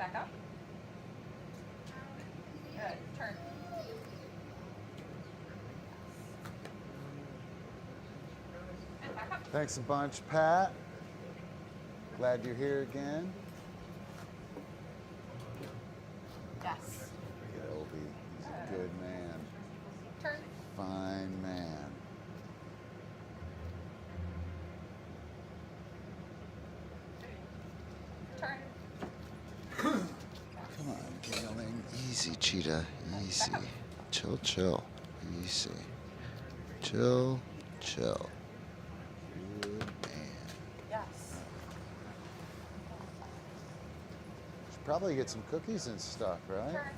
back up. Good. Turn. And back up. Thanks a bunch, Pat. Glad you're here again. Yes. Gilby, he's a good man. Turn. Fine man. Turn. Come on, giggling. Easy, cheetah. Easy. Chill, chill. Easy. Chill, chill. Good man. Yes. Should probably get some cookies and stuff, right? Turn.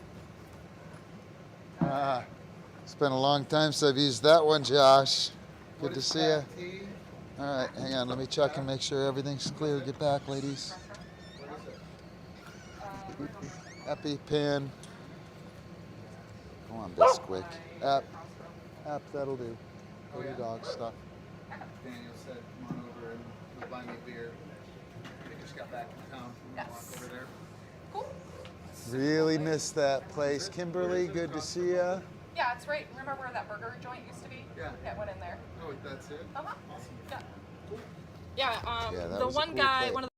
It's been a long time since I've used that one, Josh. Good to see you. All right, hang on. Let me check and make sure everything's clear. Get back, ladies. EpiPen. Come on, Bisquick. Ep, that'll do. Go to dog stuff. Daniel said, come on over and he'll buy me a beer. They just got back in town. We're gonna walk over there. Cool. Really missed that place. Kimberly, good to see you. Yeah, it's right. Remember where that burger joint used to be? Yeah. It went in there. Oh, that's it? Uh-huh. Awesome. Yeah. Yeah, Yeah, that the was a one cool guy, place. one of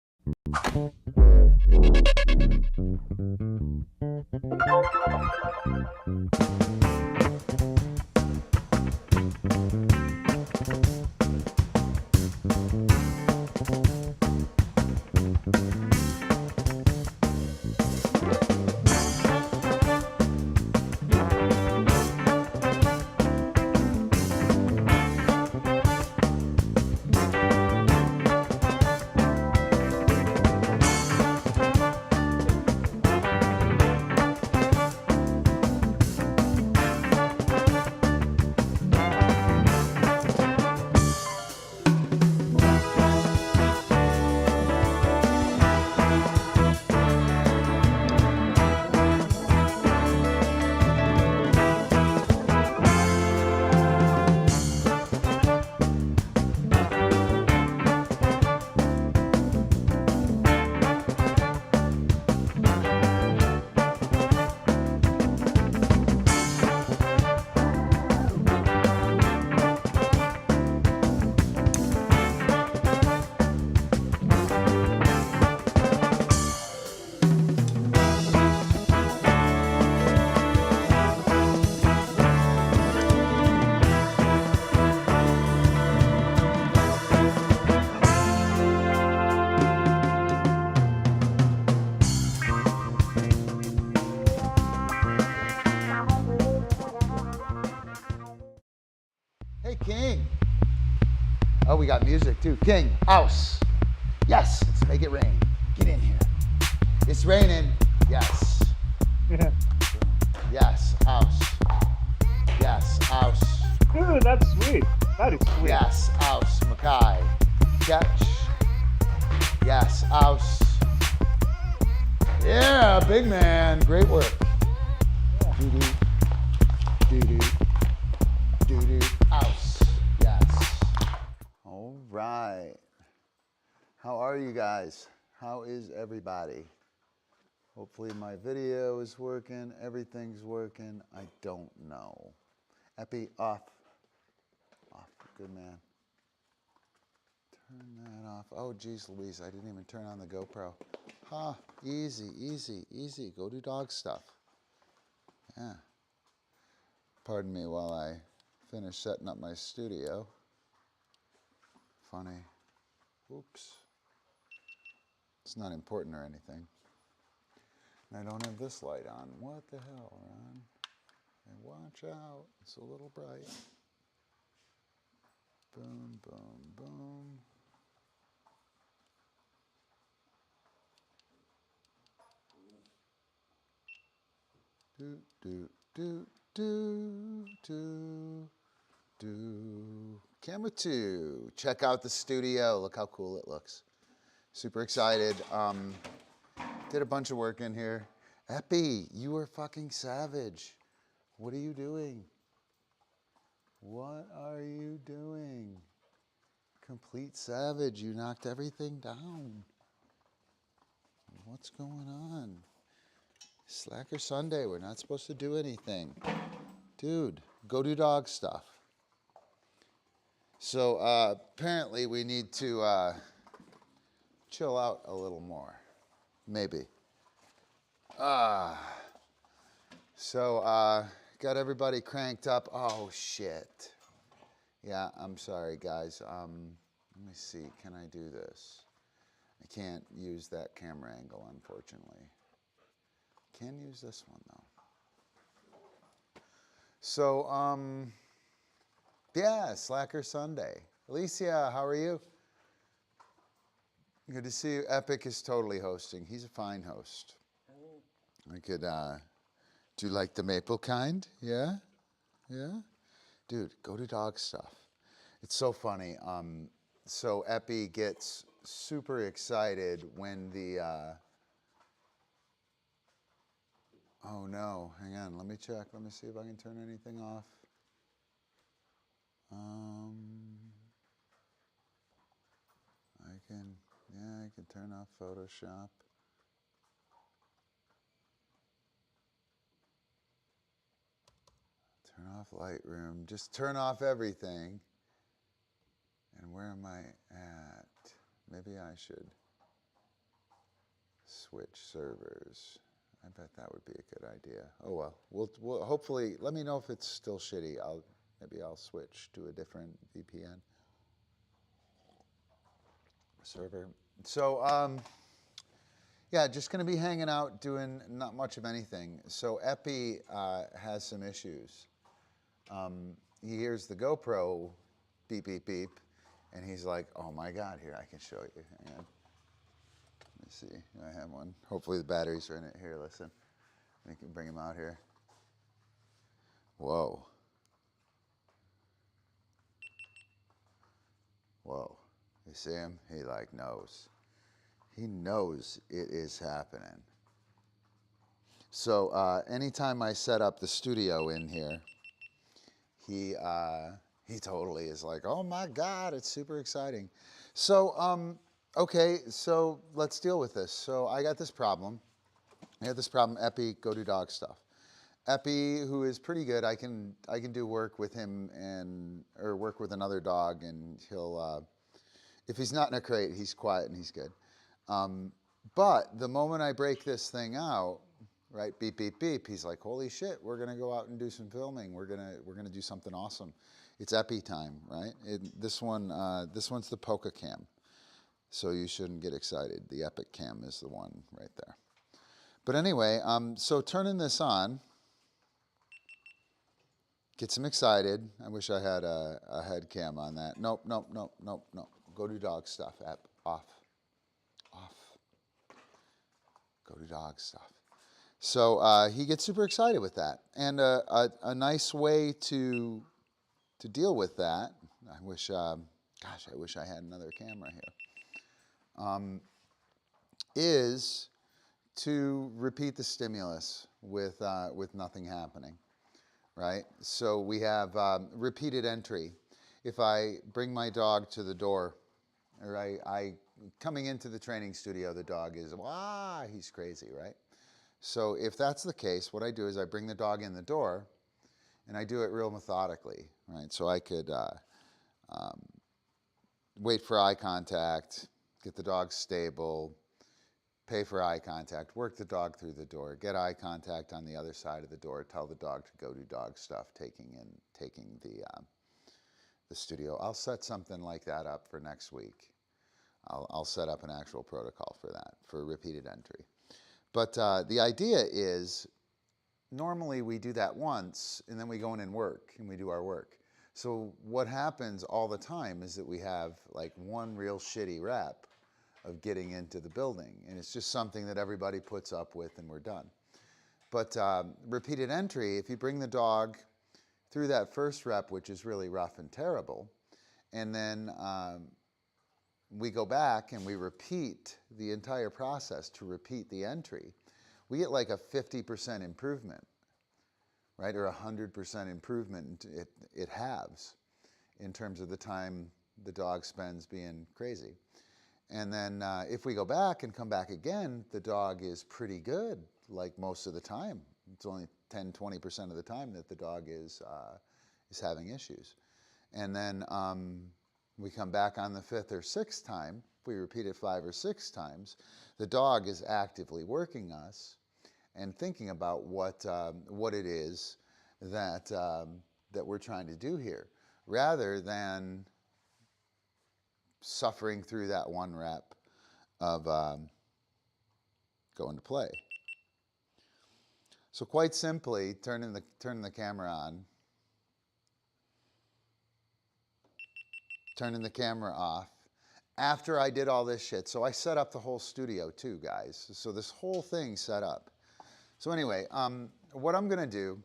Hey, King. Oh, we got music too. King, house. Yes, let's make it rain. Get in here. It's raining. Yes. Yes, house. Yes, house. Dude, that's sweet. That is sweet. Yes, house. Mackay. Catch. Yes, house. Yeah, big man. Great work. Doo-doo. Doo-doo. Doo-doo. House. Yes. All right. How are you guys? How is everybody? Hopefully my video is working. Everything's working. I don't know. Epi, off. Off. Good man. Turn that off. Oh, geez, Louise, I didn't even turn on the GoPro. Huh. Easy, easy, easy. Go do dog stuff. Yeah. Pardon me while I finish setting up my studio. Funny. Oops. It's not important or anything. And I don't have this light on. What the hell, Ron? Hey, watch out. It's a little bright. Boom, boom, boom. Do, do, do, do, do, do. Camera 2. Check out the studio. Look how cool it looks. Super excited. Did a bunch of work in here. Epi, you are fucking savage. What are you doing? What are you doing? Complete savage. You knocked everything down. What's going on? Slacker Sunday. We're not supposed to do anything. Dude, go do dog stuff. So apparently we need to chill out a little more. Maybe. So got everybody cranked up. Oh, shit. Yeah, I'm sorry, guys. Let me see. Can I do this? I can't use that camera angle, unfortunately. Can use this one, though. So, yeah, Slacker Sunday. Alicia, how are you? Good to see you. Epic is totally hosting. He's a fine host. I could, do you like the maple kind? Yeah? Yeah? Dude, go to dog stuff. It's so funny. So Epi gets super excited when the, oh no, hang on, let me check. Let me see if I can turn anything off. I can turn off Photoshop. Turn off Lightroom. Just turn off everything. And where am I at? Maybe I should switch servers. I bet that would be a good idea. Oh well, we'll hopefully, let me know if it's still shitty. Maybe I'll switch to a different VPN server. So yeah, just gonna be hanging out doing not much of anything. So Epi has some issues. He hears the GoPro beep, beep, beep, and he's like, oh my God, here, I can show you. Hang on. Let me see, I have one. Hopefully the batteries are in it. Here, listen. We can bring him out here. Whoa. Whoa. You see him? He like knows. He knows it is happening. So anytime I set up the studio in here, he totally is like, oh my God, it's super exciting. So, okay, so let's deal with this. So I got this problem. Epi, go do dog stuff. Epi, who is pretty good, I can do work with him or work with another dog, and he'll, if he's not in a crate, he's quiet and he's good. But the moment I break this thing out, right, beep, beep, beep, he's like, holy shit, we're gonna go out and do some filming. We're gonna do something awesome. It's Epi time, right? This one's the Poca Cam. So you shouldn't get excited. The Epic Cam is the one right there. But anyway, so turning this on gets him excited. I wish I had a head cam on that. Nope. Go do dog stuff. App off. Go do dog stuff. So he gets super excited with that. And a nice way to deal with that, I wish I had another camera here, is to repeat the stimulus with nothing happening, right? So we have repeated entry. If I bring my dog to the door, or I coming into the training studio, the dog is, he's crazy, right? So if that's the case, what I do is I bring the dog in the door, and I do it real methodically, right? So I could wait for eye contact, get the dog stable, pay for eye contact, work the dog through the door, get eye contact on the other side of the door, tell the dog to go do dog stuff, taking the studio. I'll set something like that up for next week. I'll set up an actual protocol for that, for repeated entry. But the idea is, normally we do that once, and then we go in and work, and we do our work. So what happens all the time is that we have like one real shitty rep of getting into the building, and it's just something that everybody puts up with, and we're done. But repeated entry, if you bring the dog through that first rep, which is really rough and terrible, and then we go back and we repeat the entire process to repeat the entry, we get like a 50% improvement, right? Or 100% improvement. It halves in terms of the time the dog spends being crazy. And then if we go back and come back again, the dog is pretty good, like most of the time. It's only 10-20% of the time that the dog is having issues. And then we come back on the 5th or 6th time. If we repeat it 5 or 6 times, the dog is actively working us and thinking about what it is that that we're trying to do here, rather than suffering through that one rep of going to play. So quite simply, turning the camera on, turning the camera off. After I did all this shit, so I set up the whole studio too, guys. So this whole thing set up. So anyway, what I'm gonna do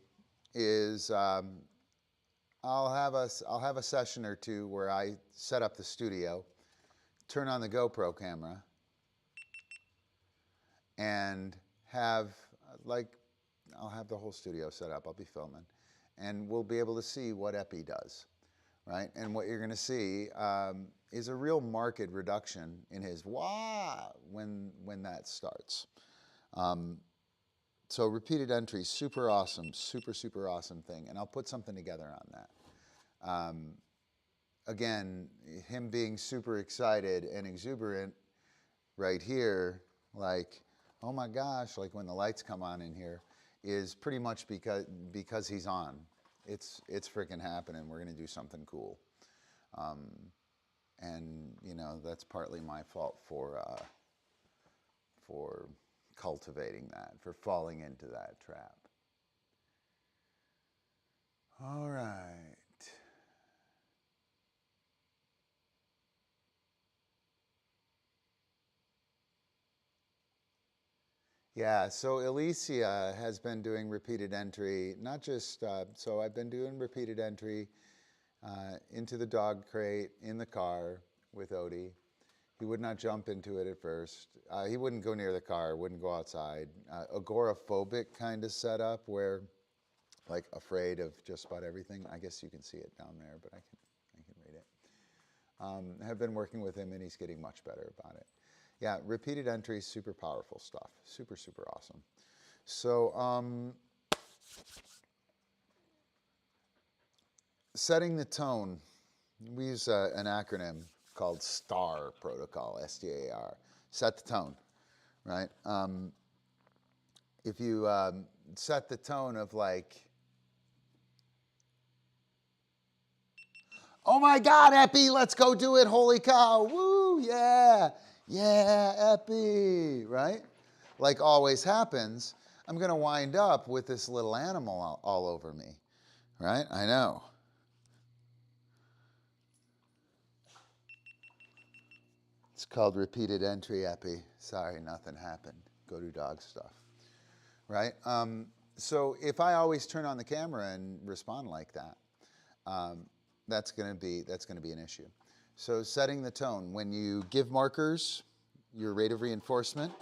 is I'll have a session or two where I set up the studio, turn on the GoPro camera, and have I'll have the whole studio set up. I'll be filming, and we'll be able to see what Epi does, right? And what you're going to see is a real marked reduction in his wah when that starts. So repeated entry, super awesome, super awesome thing, and I'll put something together on that. Again, him being super excited and exuberant right here, like, oh my gosh, like when the lights come on in here, is pretty much because he's on. It's freaking happening. We're gonna do something cool, and you know that's partly my fault for cultivating that, for falling into that trap. All right. Yeah, so Alicia has been doing repeated entry, not just, so I've been doing repeated entry into the dog crate in the car with Odie. He would not jump into it at first. He wouldn't go near the car, wouldn't go outside. Agoraphobic kind of setup where, like, afraid of just about everything. I guess you can see it down there, but I can read it. Have been working with him and he's getting much better about it. Yeah, repeated entry, super powerful stuff. Super awesome. So, setting the tone. We use an acronym called STAR protocol, S-T-A-R. Set the tone, right? If you set the tone of like, oh my God, Epi, let's go do it, holy cow, woo, yeah. Yeah, Epi, right? Like always happens, I'm gonna wind up with this little animal all over me, right? I know. It's called repeated entry, Epi. Sorry, nothing happened. Go do dog stuff, right? So if I always turn on the camera and respond like that, that's gonna be an issue. So setting the tone, when you give markers, your rate of reinforcement,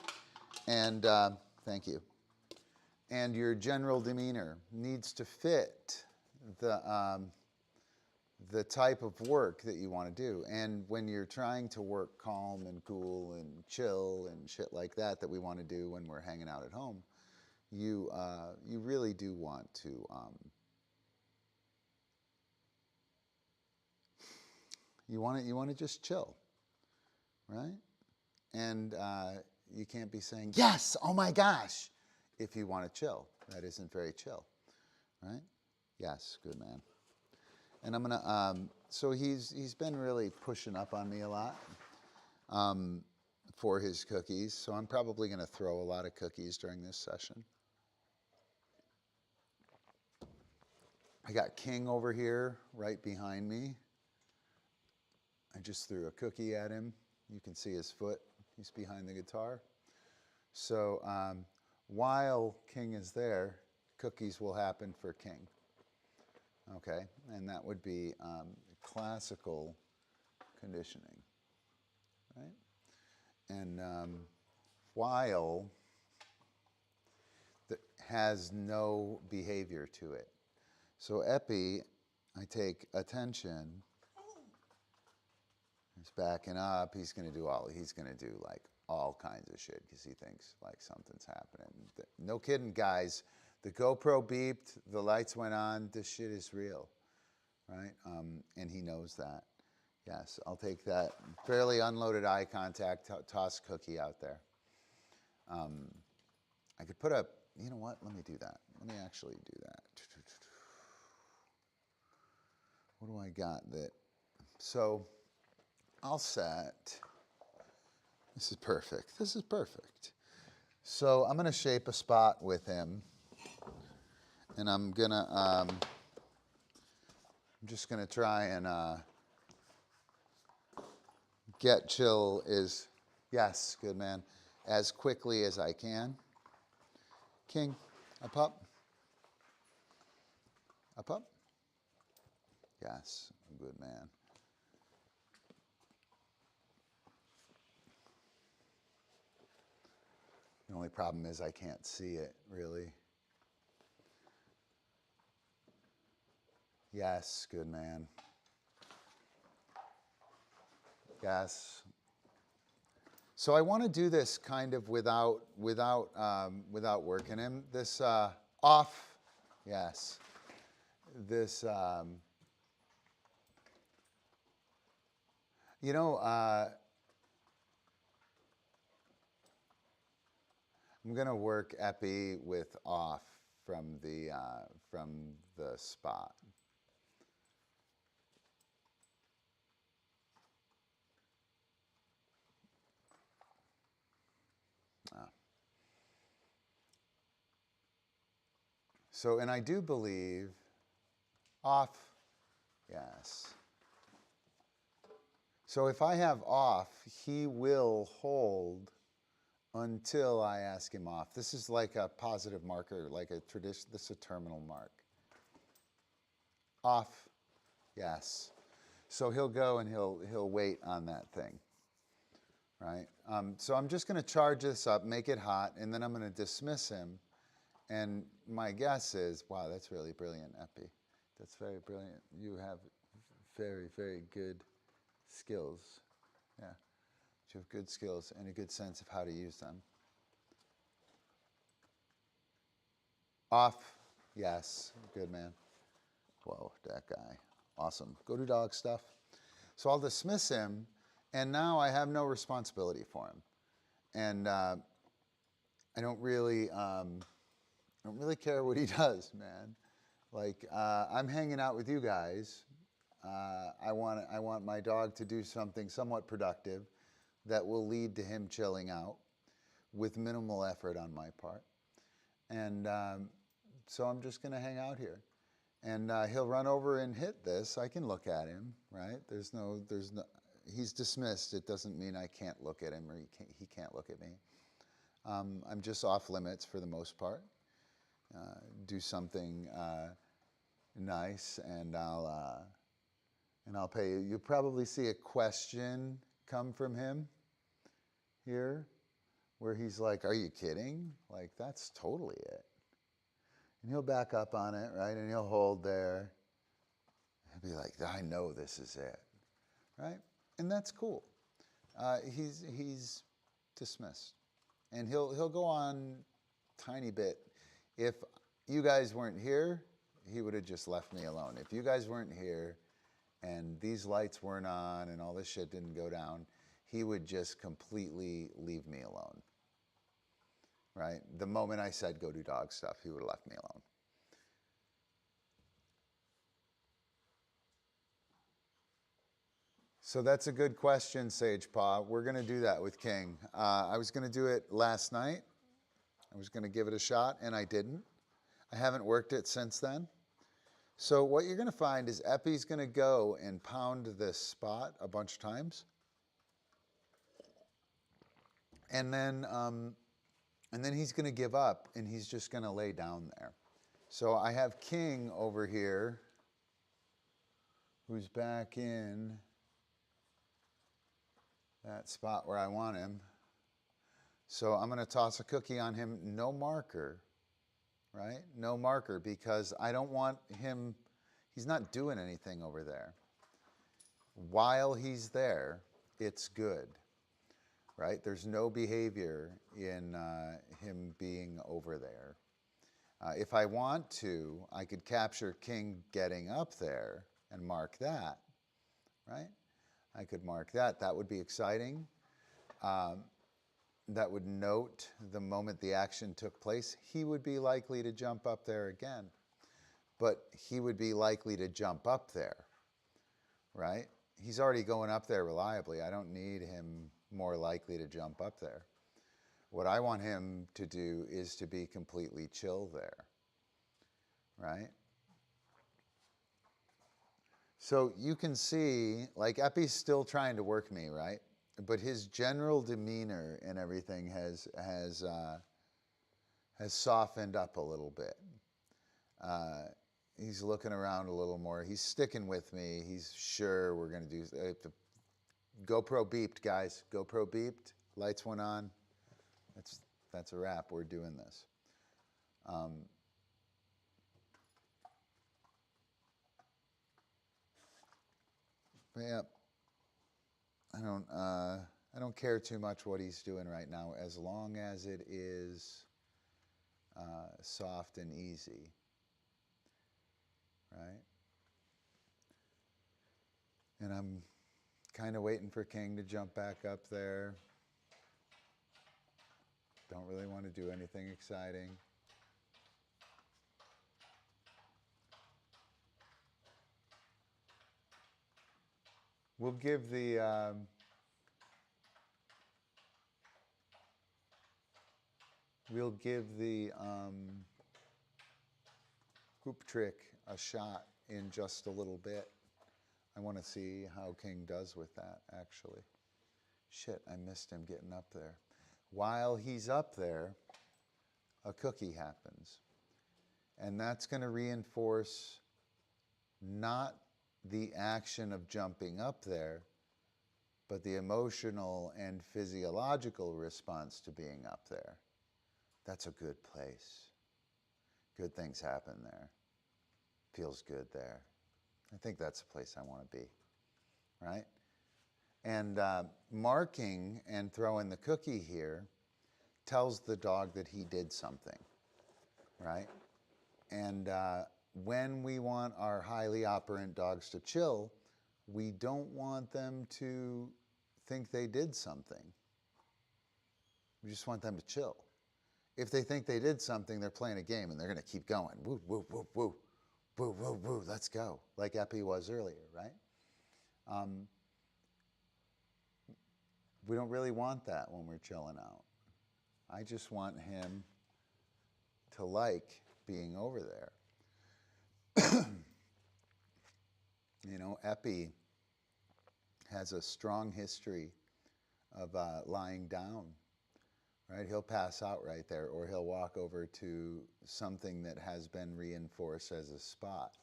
and thank you, and your general demeanor needs to fit the type of work that you want to do. And when you're trying to work calm and cool and chill and shit like that we want to do when we're hanging out at home, you really do want to you want to just chill, right? And you can't be saying, yes, oh my gosh, if you want to chill. That isn't very chill, right? Yes, good man. And I'm gonna, so he's been really pushing up on me a lot for his cookies. So I'm probably gonna throw a lot of cookies during this session. I got King over here right behind me. I just threw a cookie at him. You can see his foot. He's behind the guitar. So while King is there, cookies will happen for King. Okay, and that would be classical conditioning, right? And while that has no behavior to it. So Epi, I take attention. He's backing up. He's going to do like all kinds of shit because he thinks like something's happening. No kidding, guys. The GoPro beeped, the lights went on. This shit is real, right? And he knows that. Yes, I'll take that. Fairly unloaded eye contact, toss cookie out there. I could put a, you know what? Let me do that. Let me actually do that. What do I got that? So I'll set, this is perfect. This is perfect. So I'm going to shape a spot with him. And I'm going to, I'm just going to try and get chill is, yes, good man, as quickly as I can. King, a pup. A pup. Yes, good man. The only problem is I can't see it, really. Yes, good man. Yes. So I want to do this kind of without working him. This off, yes. This, you know, I'm gonna work epi with off from the spot. So, and I do believe off, yes. So if I have off, he will hold until I ask him off. This is like a positive marker, like a tradition, this is a terminal mark. Off, yes. So he'll go and he'll wait on that thing, right? So I'm just gonna charge this up, make it hot, and then I'm gonna dismiss him. And my guess is, wow, that's really brilliant, Epi. That's very brilliant. You have very, very good skills. Yeah, you have good skills and a good sense of how to use them. Off, yes, good man. Whoa, that guy, awesome. Go do dog stuff. So I'll dismiss him, and now I have no responsibility for him. And I don't really care what he does, man. Like, I'm hanging out with you guys. I want my dog to do something somewhat productive that will lead to him chilling out with minimal effort on my part. And so I'm just gonna hang out here. And he'll run over and hit this. I can look at him, right? There's no, he's dismissed. It doesn't mean I can't look at him or he can't look at me. I'm just off limits for the most part. Do something nice, and I'll pay you. You'll probably see a question come from him here, where he's like, "Are you kidding? Like, that's totally it." And he'll back up on it, right? And he'll hold there. He'll be like, "I know this is it," right? And that's cool. He's dismissed, and he'll go on tiny bit. If you guys weren't here, he would have just left me alone. If you guys weren't here and these lights weren't on and all this shit didn't go down, he would just completely leave me alone, right? The moment I said go do dog stuff, he would have left me alone. So that's a good question, Sage Paw. We're gonna do that with King. I was gonna do it last night. I was going to give it a shot, and I didn't. I haven't worked it since then. So what you're going to find is Epi's going to go and pound this spot a bunch of times. And then he's going to give up, and he's just going to lay down there. So I have King over here, who's back in that spot where I want him. So I'm going to toss a cookie on him, no marker, right? No marker, because I don't want him, he's not doing anything over there. While he's there, it's good. right? There's no behavior in him being over there. If I want to, I could capture King getting up there and mark that, right? I could mark that. That would be exciting. That would note the moment the action took place. He would be likely to jump up there again, but he would be likely to jump up there, right? He's already going up there reliably. I don't need him more likely to jump up there. What I want him to do is to be completely chill there, right? So you can see, like, Epi's still trying to work me, right? But his general demeanor and everything has softened up a little bit. He's looking around a little more. He's sticking with me. He's sure we're going to do. GoPro beeped, guys. GoPro beeped. Lights went on. That's a wrap. We're doing this. But yeah, I don't care too much what he's doing right now, as long as it is soft and easy, right? And I'm kind of waiting for King to jump back up there. Don't really want to do anything exciting. We'll give the hoop trick a shot in just a little bit. I want to see how King does with that, actually. Shit, I missed him getting up there. While he's up there, a cookie happens. And that's going to reinforce not the action of jumping up there, but the emotional and physiological response to being up there. That's a good place. Good things happen there. Feels good there. I think that's the place I want to be, right? And marking and throwing the cookie here tells the dog that he did something, right? And when we want our highly operant dogs to chill, we don't want them to think they did something. We just want them to chill. If they think they did something, they're playing a game and they're going to keep going. Woo, woo, woo, woo, woo, woo, woo, let's go. Like Epi was earlier, right? We don't really want that when we're chilling out. I just want him to like being over there. You know, Epi has a strong history of lying down, right? He'll pass out right there, or he'll walk over to something that has been reinforced as a spot.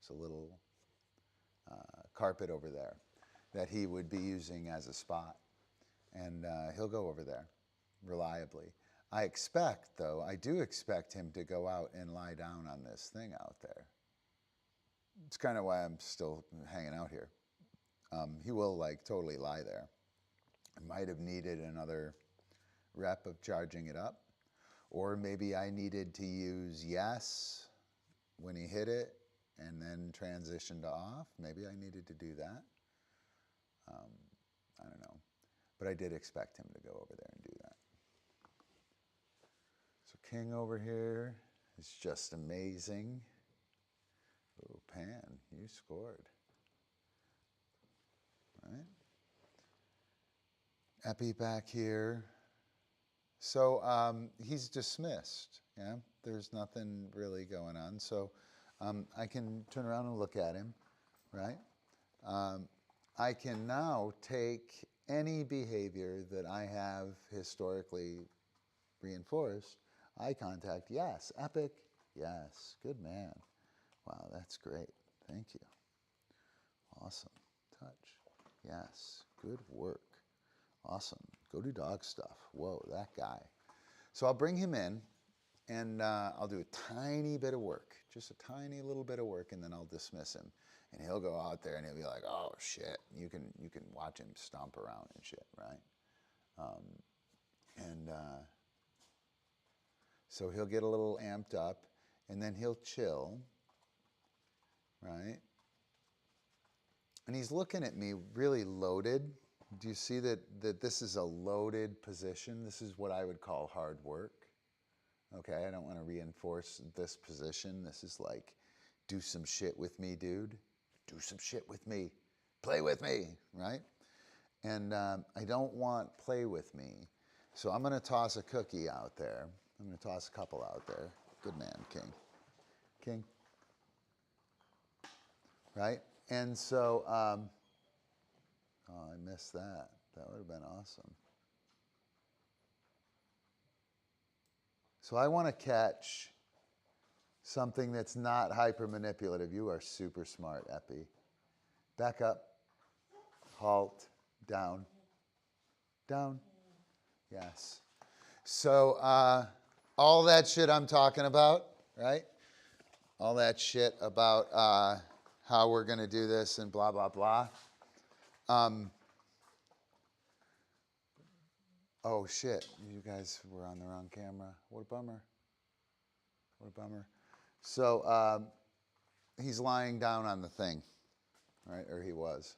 It's a little carpet over there that he would be using as a spot. And he'll go over there reliably. I do expect him to go out and lie down on this thing out there. It's kind of why I'm still hanging out here. He will like totally lie there. I might have needed another rep of charging it up, or maybe I needed to use yes when he hit it and then transition to off. Maybe I needed to do that. I don't know. But I did expect him to go over there and do that. So King over here is just amazing. Oh, Pan, you scored. Right? Epi back here. So he's dismissed. Yeah, there's nothing really going on. So I can turn around and look at him, right? I can now take any behavior that I have historically reinforced. Eye contact, yes. Epic, yes. Good man. Wow, that's great. Thank you. Awesome. Touch, yes. Good work. Awesome. Go do dog stuff. Whoa, that guy. So I'll bring him in, and I'll do a tiny bit of work, just a tiny little bit of work, and then I'll dismiss him. And he'll go out there and he'll be like, oh shit. You can watch him stomp around and shit, right? And so he'll get a little amped up, and then he'll chill, right? And he's looking at me really loaded. Do you see that this is a loaded position? This is what I would call hard work. Okay, I don't want to reinforce this position. This is like, do some shit with me, dude. Do some shit with me. Play with me, right? And I don't want play with me. So I'm going to toss a cookie out there. I'm going to toss a couple out there. Good man, King. King. Right? And so, oh, I missed that. That would have been awesome. So I want to catch something that's not hyper manipulative. You are super smart, Epi. Back up. Halt. Down. Down. Yes. So all that shit I'm talking about, right? All that shit about how we're going to do this and blah, blah, blah. Oh, shit. You guys were on the wrong camera. What a bummer. What a bummer. So he's lying down on the thing, right? Or he was.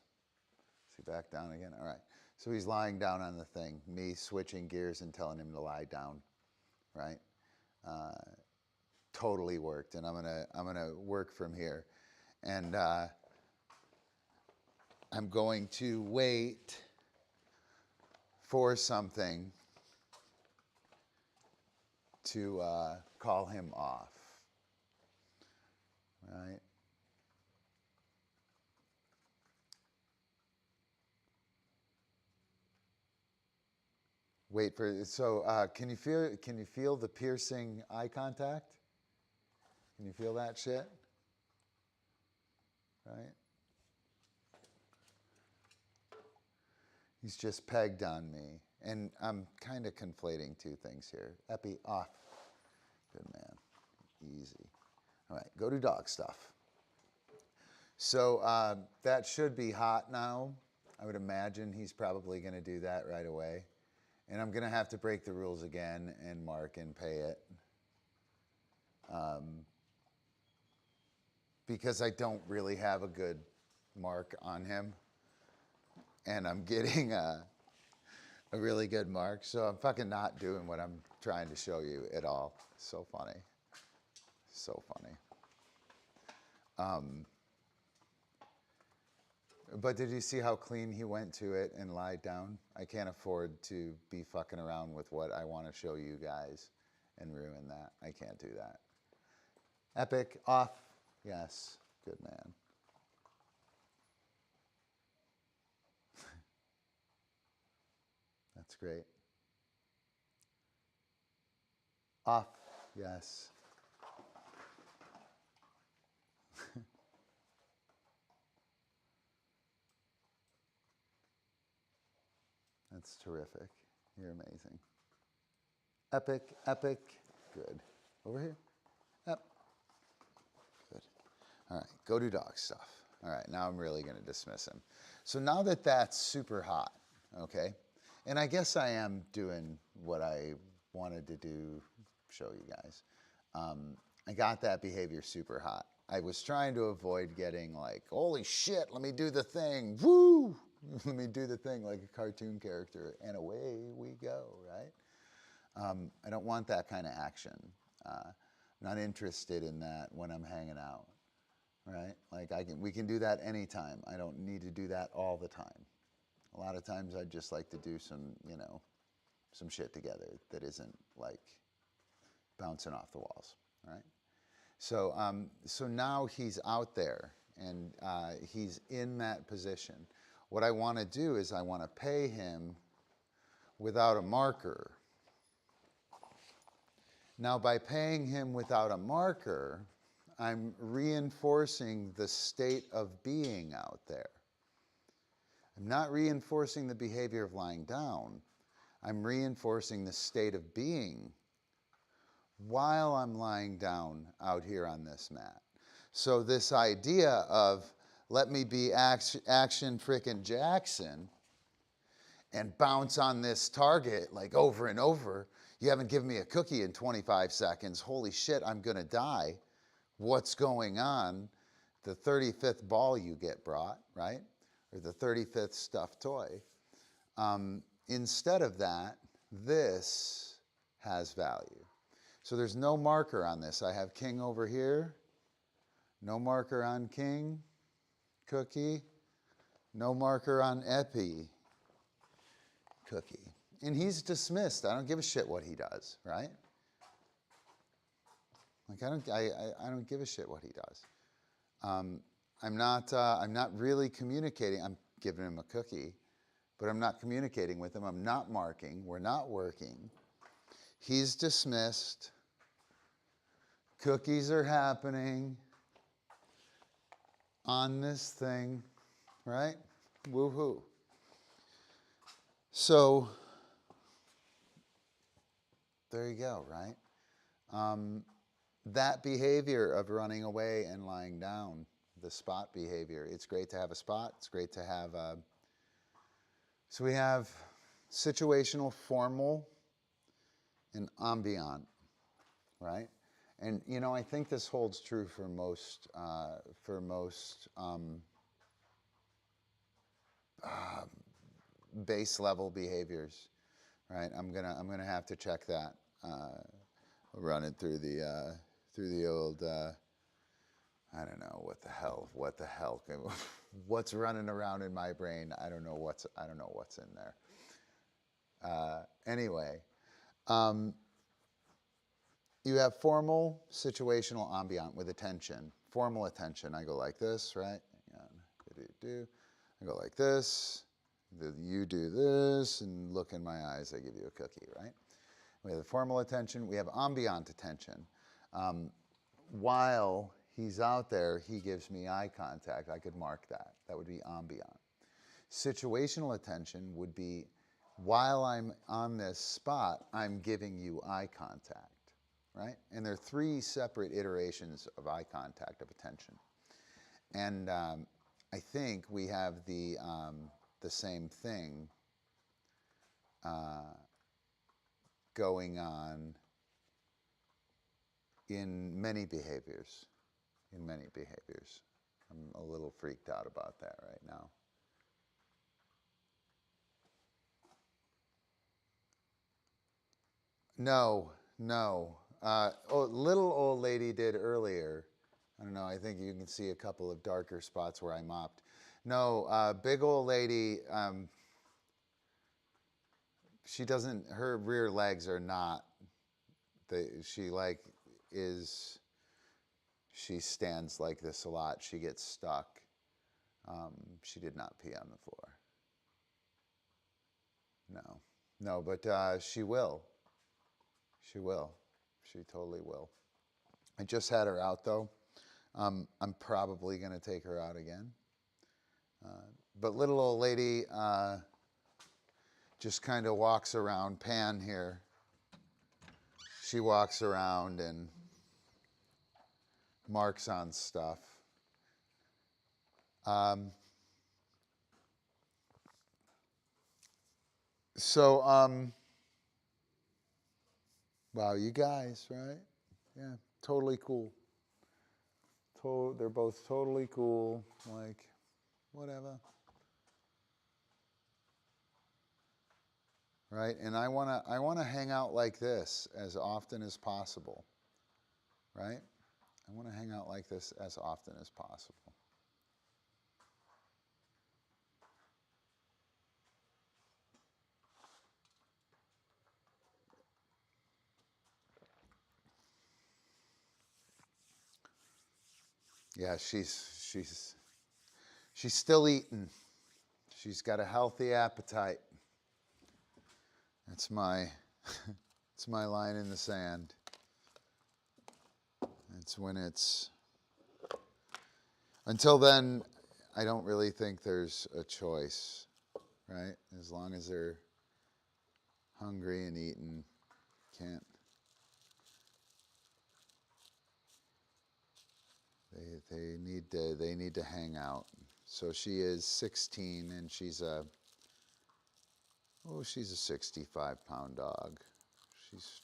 Is he back down again? All right. So he's lying down on the thing, me switching gears and telling him to lie down, right? Totally worked, and I'm gonna work from here. And I'm going to wait for something to call him off, right? Wait for so. Can you feel the piercing eye contact? Can you feel that shit? Right? He's just pegged on me, and I'm kind of conflating two things here. Epi off. Good man. Easy. All right. Go to dog stuff. So that should be hot now. I would imagine he's probably going to do that right away. And I'm going to have to break the rules again and mark and pay it. Because I don't really have a good mark on him. And I'm getting a really good mark. So I'm fucking not doing what I'm trying to show you at all. So funny. So funny. But did you see how clean he went to it and lied down? I can't afford to be fucking around with what I want to show you guys and ruin that. I can't do that. Epic, off. Yes, good man. That's great. Off, yes. That's terrific. You're amazing. Epic, epic. Good. Over here. Yep. Good. All right, go do dog stuff. All right, now I'm really going to dismiss him. So now that that's super hot, okay, and I guess I am doing what I wanted to do, show you guys. I got that behavior super hot. I was trying to avoid getting like, holy shit, let me do the thing. Woo! Let me do the thing like a cartoon character, and away we go, right? I don't want that kind of action. Not interested in that when I'm hanging out, right? Like we can do that anytime. I don't need to do that all the time. A lot of times I'd just like to do some shit together that isn't like bouncing off the walls, right? So, so now he's out there and he's in that position. What I want to do is I want to pay him without a marker. Now, by paying him without a marker, I'm reinforcing the state of being out there. I'm not reinforcing the behavior of lying down. I'm reinforcing the state of being while I'm lying down out here on this mat. So this idea of let me be action frickin' Jackson and bounce on this target like over and over. You haven't given me a cookie in 25 seconds. Holy shit, I'm going to die. What's going on? The 35th ball you get brought, right? Or the 35th stuffed toy. Instead of that, this has value. So there's no marker on this. I have king over here. No marker on king, cookie. No marker on epi, cookie. And he's dismissed. I don't give a shit what he does, right? Like I don't give a shit what he does. I'm not really communicating. I'm giving him a cookie, but I'm not communicating with him. I'm not marking. We're not working. He's dismissed. Cookies are happening on this thing, right? Woohoo. So there you go, right? That behavior of running away and lying down, the spot behavior, it's great to have a spot. It's great to have so we have situational, formal, and ambient, right? And you know, I think this holds true for most base level behaviors, right? I'm gonna have to check that. Run it through the old. I don't know what the hell. What's running around in my brain? I don't know what's in there. Anyway. You have formal, situational, ambient with attention. Formal attention, I go like this, right? I go like this. You do this, and look in my eyes, I give you a cookie, right? We have formal attention. We have ambient attention. While he's out there, he gives me eye contact. I could mark that. That would be ambient. Situational attention would be while I'm on this spot, I'm giving you eye contact. Right? And there are 3 separate iterations of eye contact, of attention. And I think we have the same thing going on in many behaviors. I'm a little freaked out about that right now. No. Little old lady did earlier. I don't know, I think you can see a couple of darker spots where I mopped. No, big old lady, she doesn't, her rear legs are not, she stands like this a lot. She gets stuck. She did not pee on the floor. No, but she will. She totally will. I just had her out though. I'm probably going to take her out again. But little old lady just kind of walks around. Pan here. She walks around and marks on stuff. Wow, you guys, right? Yeah, totally cool. They're both totally cool, like, whatever. Right, and I wanna hang out like this as often as possible, right? I wanna hang out like this as often as possible. Yeah, she's still eating. She's got a healthy appetite. That's my it's my line in the sand. It's when it's until then, I don't really think there's a choice, right? As long as they're hungry and eating, can't. They need to hang out. So she is 16 and she's a Oh, she's a 65-pound dog. She's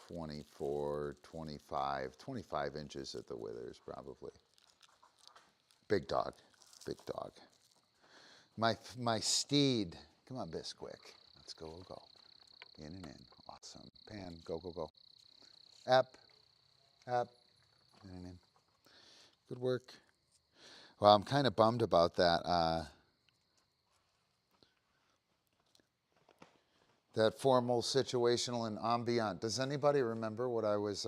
24, 25, 25 inches at the withers, probably. Big dog, big dog. My steed. Come on, Bisquick. Let's go, go. In and in. Awesome. Pan, go, go, go. Up, up, in and in. Good work. Well, I'm kind of bummed about that. That formal, situational, and ambient. Does anybody remember what I was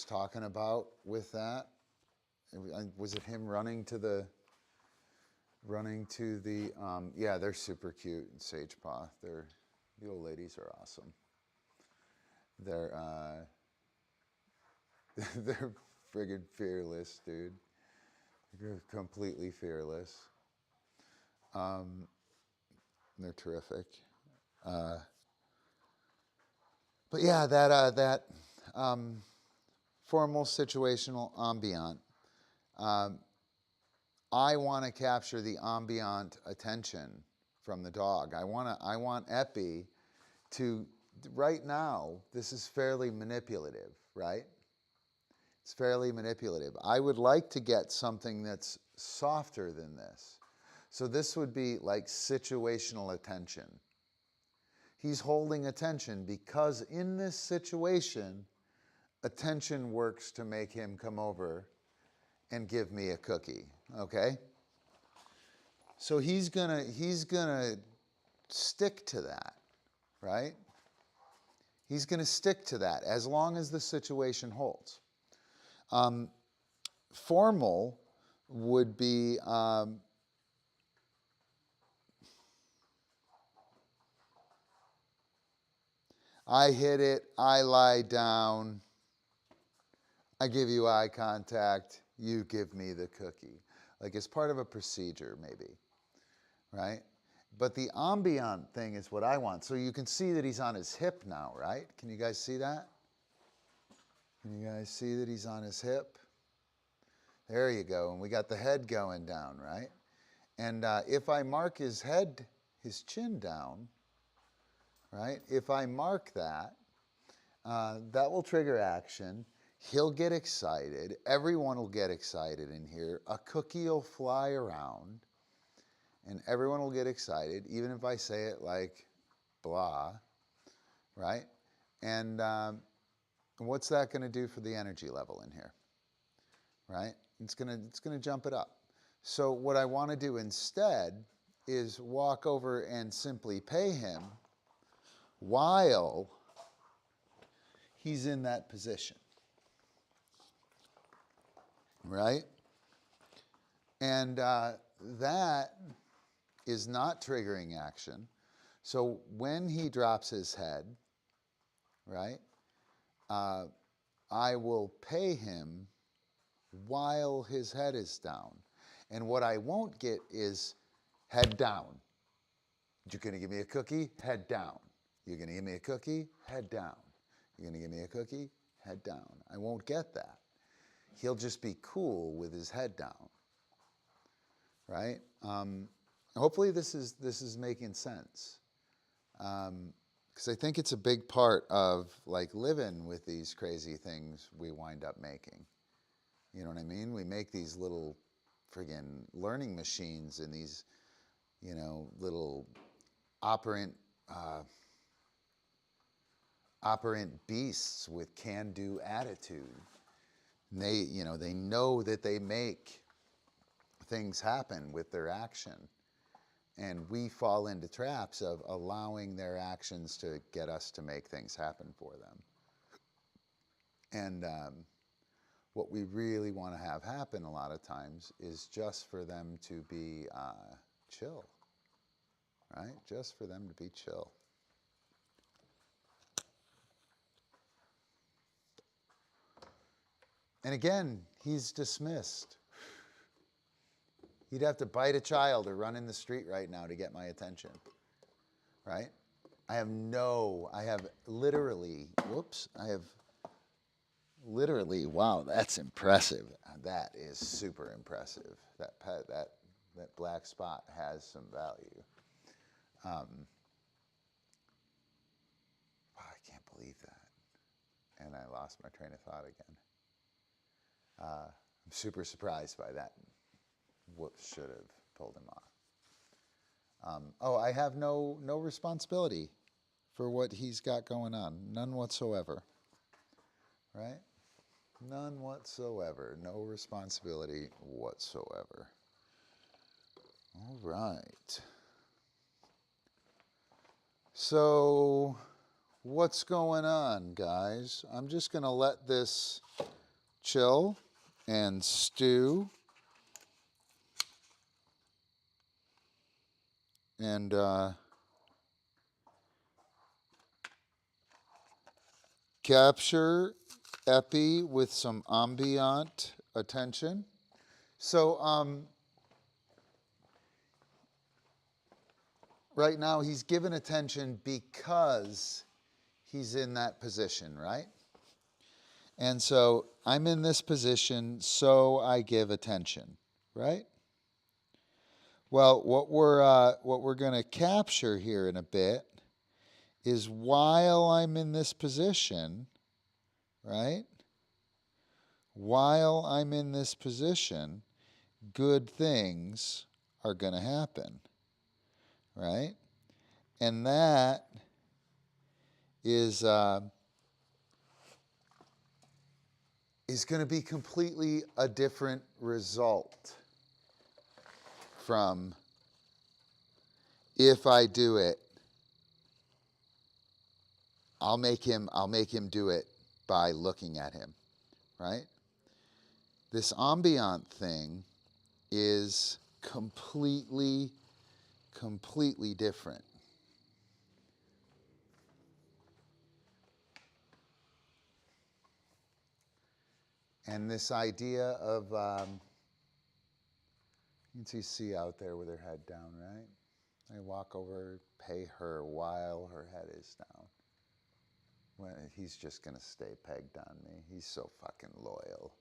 talking about with that? Was it him running to the? Yeah, they're super cute in Sage Paw. The old ladies are awesome. They're they're friggin' fearless, dude. They're completely fearless. They're terrific. But yeah, that formal, situational, ambient. I want to capture the ambient attention from the dog. I want Epi to, right now, this is fairly manipulative, right? It's fairly manipulative. I would like to get something that's softer than this. So this would be like situational attention. He's holding attention because in this situation, attention works to make him come over and give me a cookie, okay? So he's gonna stick to that, right? He's gonna stick to that as long as the situation holds. Formal would be I hit it, I lie down, I give you eye contact, you give me the cookie. Like it's part of a procedure maybe, right? But the ambient thing is what I want. So you can see that he's on his hip now, right? Can you guys see that? Can you guys see that he's on his hip? There you go. And we got the head going down, right? And if I mark his head, his chin down, right? If I mark that, that will trigger action. He'll get excited. Everyone will get excited in here. A cookie will fly around. And everyone will get excited, even if I say it like blah, right? And what's that going to do for the energy level in here, right? It's gonna jump it up. So what I want to do instead is walk over and simply pay him while he's in that position, right? And that is not triggering action. So when he drops his head, right, I will pay him while his head is down. And what I won't get is head down. You're going to give me a cookie? Head down. You're going to give me a cookie? Head down. You're going to give me a cookie? Head down. I won't get that. He'll just be cool with his head down, right? Hopefully this is making sense, because I think it's a big part of like living with these crazy things we wind up making. You know what I mean? We make these little friggin' learning machines and these, you know, little operant beasts with can-do attitude. And they know that they make things happen with their action. And we fall into traps of allowing their actions to get us to make things happen for them. And what we really want to have happen a lot of times is just for them to be chill, right? Just for them to be chill. And again, he's dismissed. He'd have to bite a child or run in the street right now to get my attention, right? I have literally, wow, that's impressive. That is super impressive. That black spot has some value. Wow, I can't believe that. And I lost my train of thought again. I'm super surprised by that. Whoops, should have pulled him off. Oh, I have no responsibility for what he's got going on. None whatsoever. Right? None whatsoever. No responsibility whatsoever. All right. So, what's going on, guys? I'm just going to let this chill and stew. And capture Epi with some ambient attention. So right now he's given attention because he's in that position, right? And so I'm in this position, so I give attention, right? Well, what we're going to capture here in a bit is while I'm in this position, right? While I'm in this position, good things are going to happen, right? And that is going to be completely a different result from if I do it. I'll make him do it by looking at him, right? This ambient thing is completely different. And this idea of, you can see C out there with her head down, right? I walk over, pay her while her head is down. Well, he's just going to stay pegged on me. He's so fucking loyal.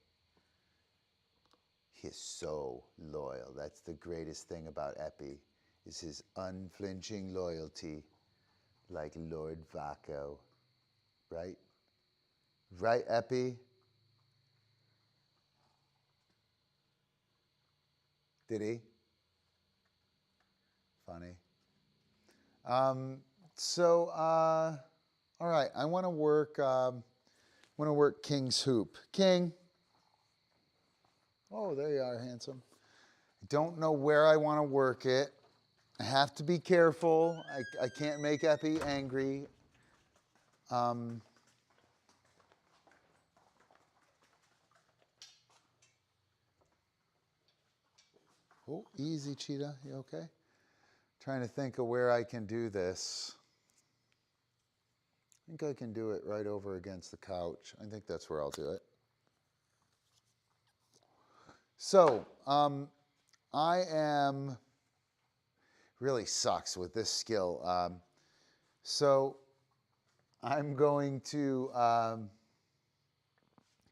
He's so loyal. That's the greatest thing about Epi, is his unflinching loyalty, like Lord Vaco, right? Right, Epi? Did he? Funny. All right. I want to work King's hoop. King. Oh, there you are, handsome. I don't know where I want to work it. I have to be careful. I can't make Epi angry. Oh, easy, Cheetah. You okay? Trying to think of where I can do this. I think I can do it right over against the couch. I think that's where I'll do it. So, I am, really sucks with this skill. So, I'm going to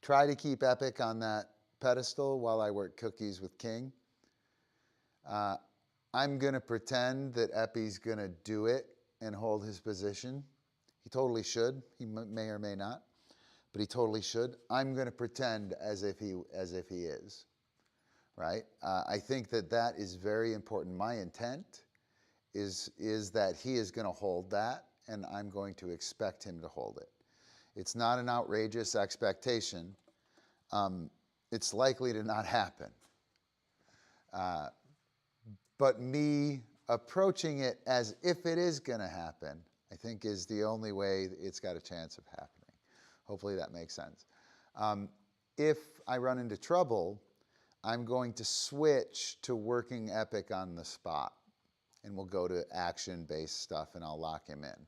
try to keep Epic on that pedestal while I work cookies with King. I'm going to pretend that Epi's going to do it and hold his position. He totally should. He may or may not, but he totally should. I'm going to pretend as if he is, right? I think that is very important. My intent is that he is going to hold that, and I'm going to expect him to hold it. It's not an outrageous expectation. It's likely to not happen. But me approaching it as if it is going to happen, I think is the only way it's got a chance of happening. Hopefully that makes sense. If I run into trouble, I'm going to switch to working Epic on the spot. And we'll go to action-based stuff, and I'll lock him in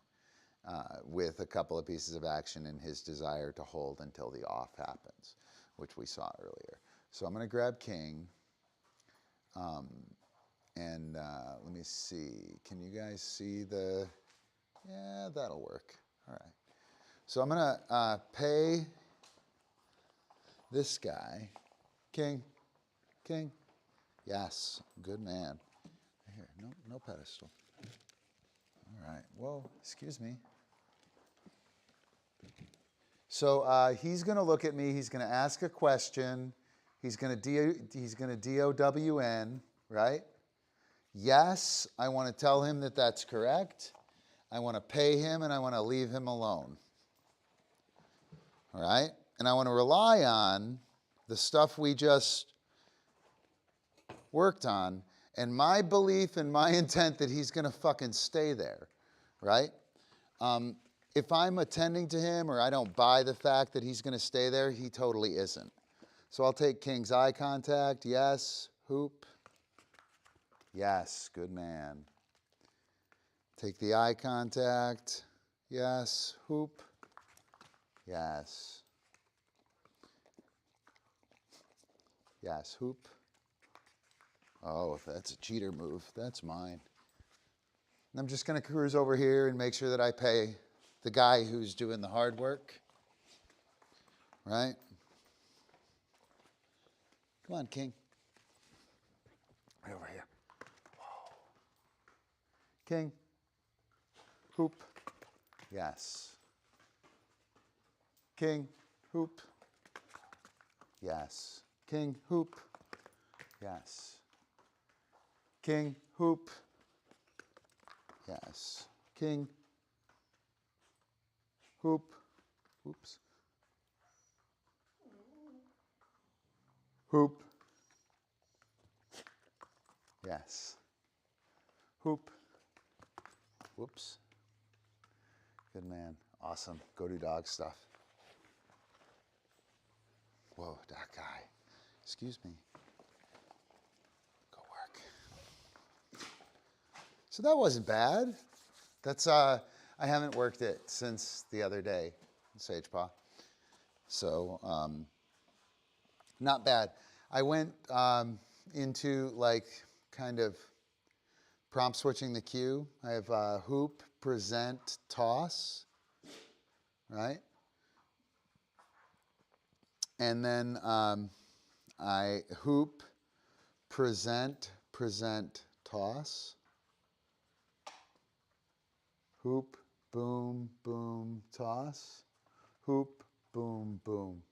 with a couple of pieces of action and his desire to hold until the off happens, which we saw earlier. So I'm going to grab King. And let me see. Can you guys see the... Yeah, that'll work. All right. So I'm going to pay this guy. King. Yes. Good man. Here, no pedestal. right. Whoa, excuse me. So he's going to look at me. He's going to ask a question. He's going to DOWN, right? Yes, I want to tell him that that's correct. I want to pay him, and I want to leave him alone. All right? And I want to rely on the stuff we just worked on and my belief and my intent that he's going to fucking stay there, right? If I'm attending to him or I don't buy the fact that he's going to stay there, he totally isn't. So I'll take King's eye contact. Yes. Hoop. Yes. Good man. Take the eye contact. Yes. Hoop. Yes. Yes. Hoop. Oh, if that's a cheater move, that's mine. And I'm just going to cruise over here and make sure that I pay the guy who's doing the hard work. Right? Come on, King. Right over here. Whoa. King. Hoop. Yes. King. Hoop. Yes. King. Hoop. Yes. King. Hoop. Yes. King. Hoop. Oops. Hoop. Yes. Hoop. Whoops. Good man. Awesome. Go do dog stuff. Whoa, that guy. Excuse me. Go work. So that wasn't bad. That's I haven't worked it since the other day, Sage Paw. So not bad. I went into like kind of prompt switching the cue. I have hoop, present, toss, right? And then I hoop, present, toss. Hoop, boom, boom, toss. Hoop, boom, boom.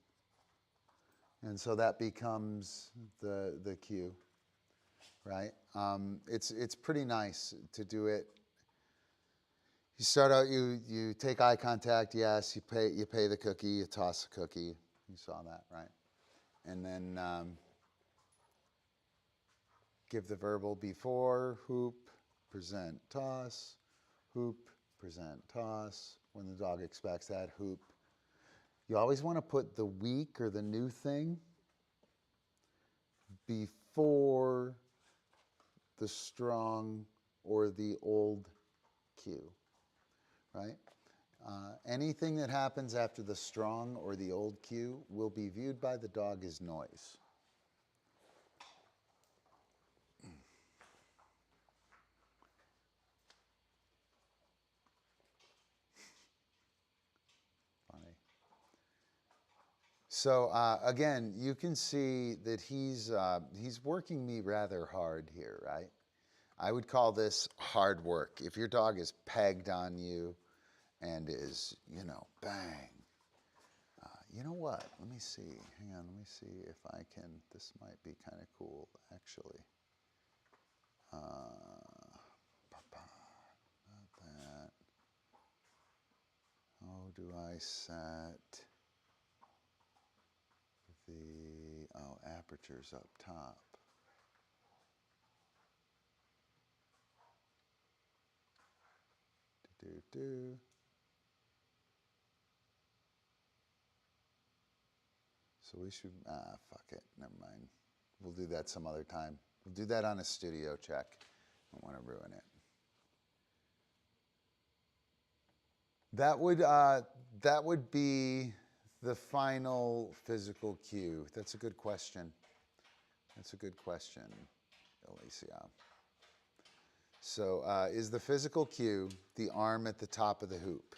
And so that becomes the cue, right? It's pretty nice to do it. You start out, you take eye contact, yes, you pay the cookie, you toss the cookie. You saw that, right? And then give the verbal before, hoop, present, toss, hoop, present, toss. When the dog expects that, hoop. You always want to put the weak or the new thing before the strong or the old cue, right? Anything that happens after the strong or the old cue will be viewed by the dog as noise. Funny. So again, you can see that he's working me rather hard here, right? I would call this hard work. If your dog is pegged on you and is, bang. You know what? Let me see. Hang on. Let me see if I can. This might be kind of cool, actually. Not that. How do I set the, aperture's up top. Do. So we should, fuck it, never mind. We'll do that some other time. We'll do that on a studio check. I don't want to ruin it. That would be the final physical cue. That's a good question. Alicia. So is the physical cue the arm at the top of the hoop?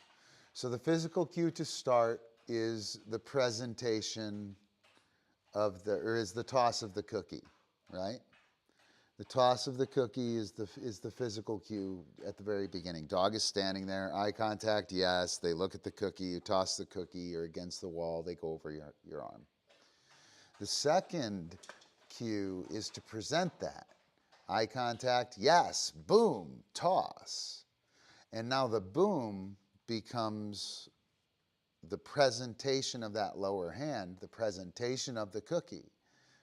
So the physical cue to start is the presentation of is the toss of the cookie, right? The toss of the cookie is the physical cue at the very beginning. Dog is standing there, eye contact, yes. They look at the cookie, you toss the cookie, you're against the wall, they go over your arm. The second cue is to present that. Eye contact, yes, boom, toss. And now the boom becomes the presentation of that lower hand, the presentation of the cookie,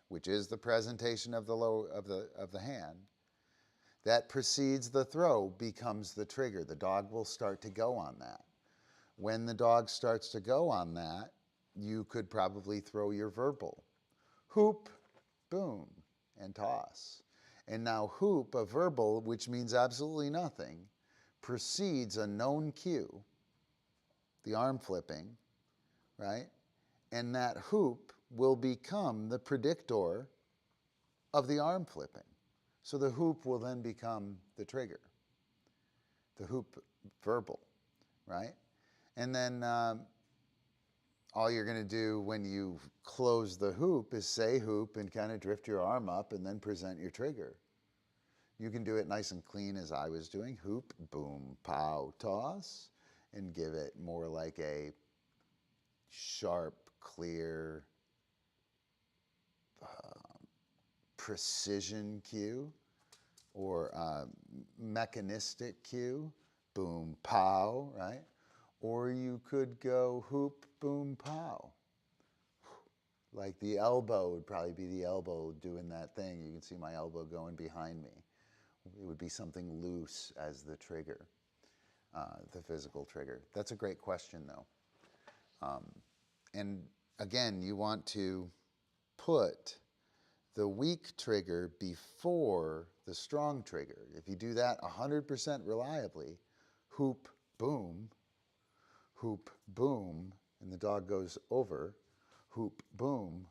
which is the presentation of the hand. That precedes the throw, becomes the trigger. The dog will start to go on that. When the dog starts to go on that, you could probably throw your verbal. Hoop, boom, and toss. And now hoop, a verbal, which means absolutely nothing, precedes a known cue, the arm flipping, right? And that hoop will become the predictor of the arm flipping. So the hoop will then become the trigger, the hoop verbal, right? And then all you're going to do when you close the hoop is say hoop and kind of drift your arm up and then present your trigger. You can do it nice and clean as I was doing. Hoop, boom, pow, toss, and give it more like a sharp, clear, precision cue or mechanistic cue, boom, pow, right? Or you could go hoop, boom, pow. Like the elbow would probably be the elbow doing that thing. You can see my elbow going behind me. It would be something loose as the trigger, the physical trigger. That's a great question, though. And again, you want to put the weak trigger before the strong trigger. If you do that 100% reliably, hoop, boom, and the dog goes over, hoop, boom.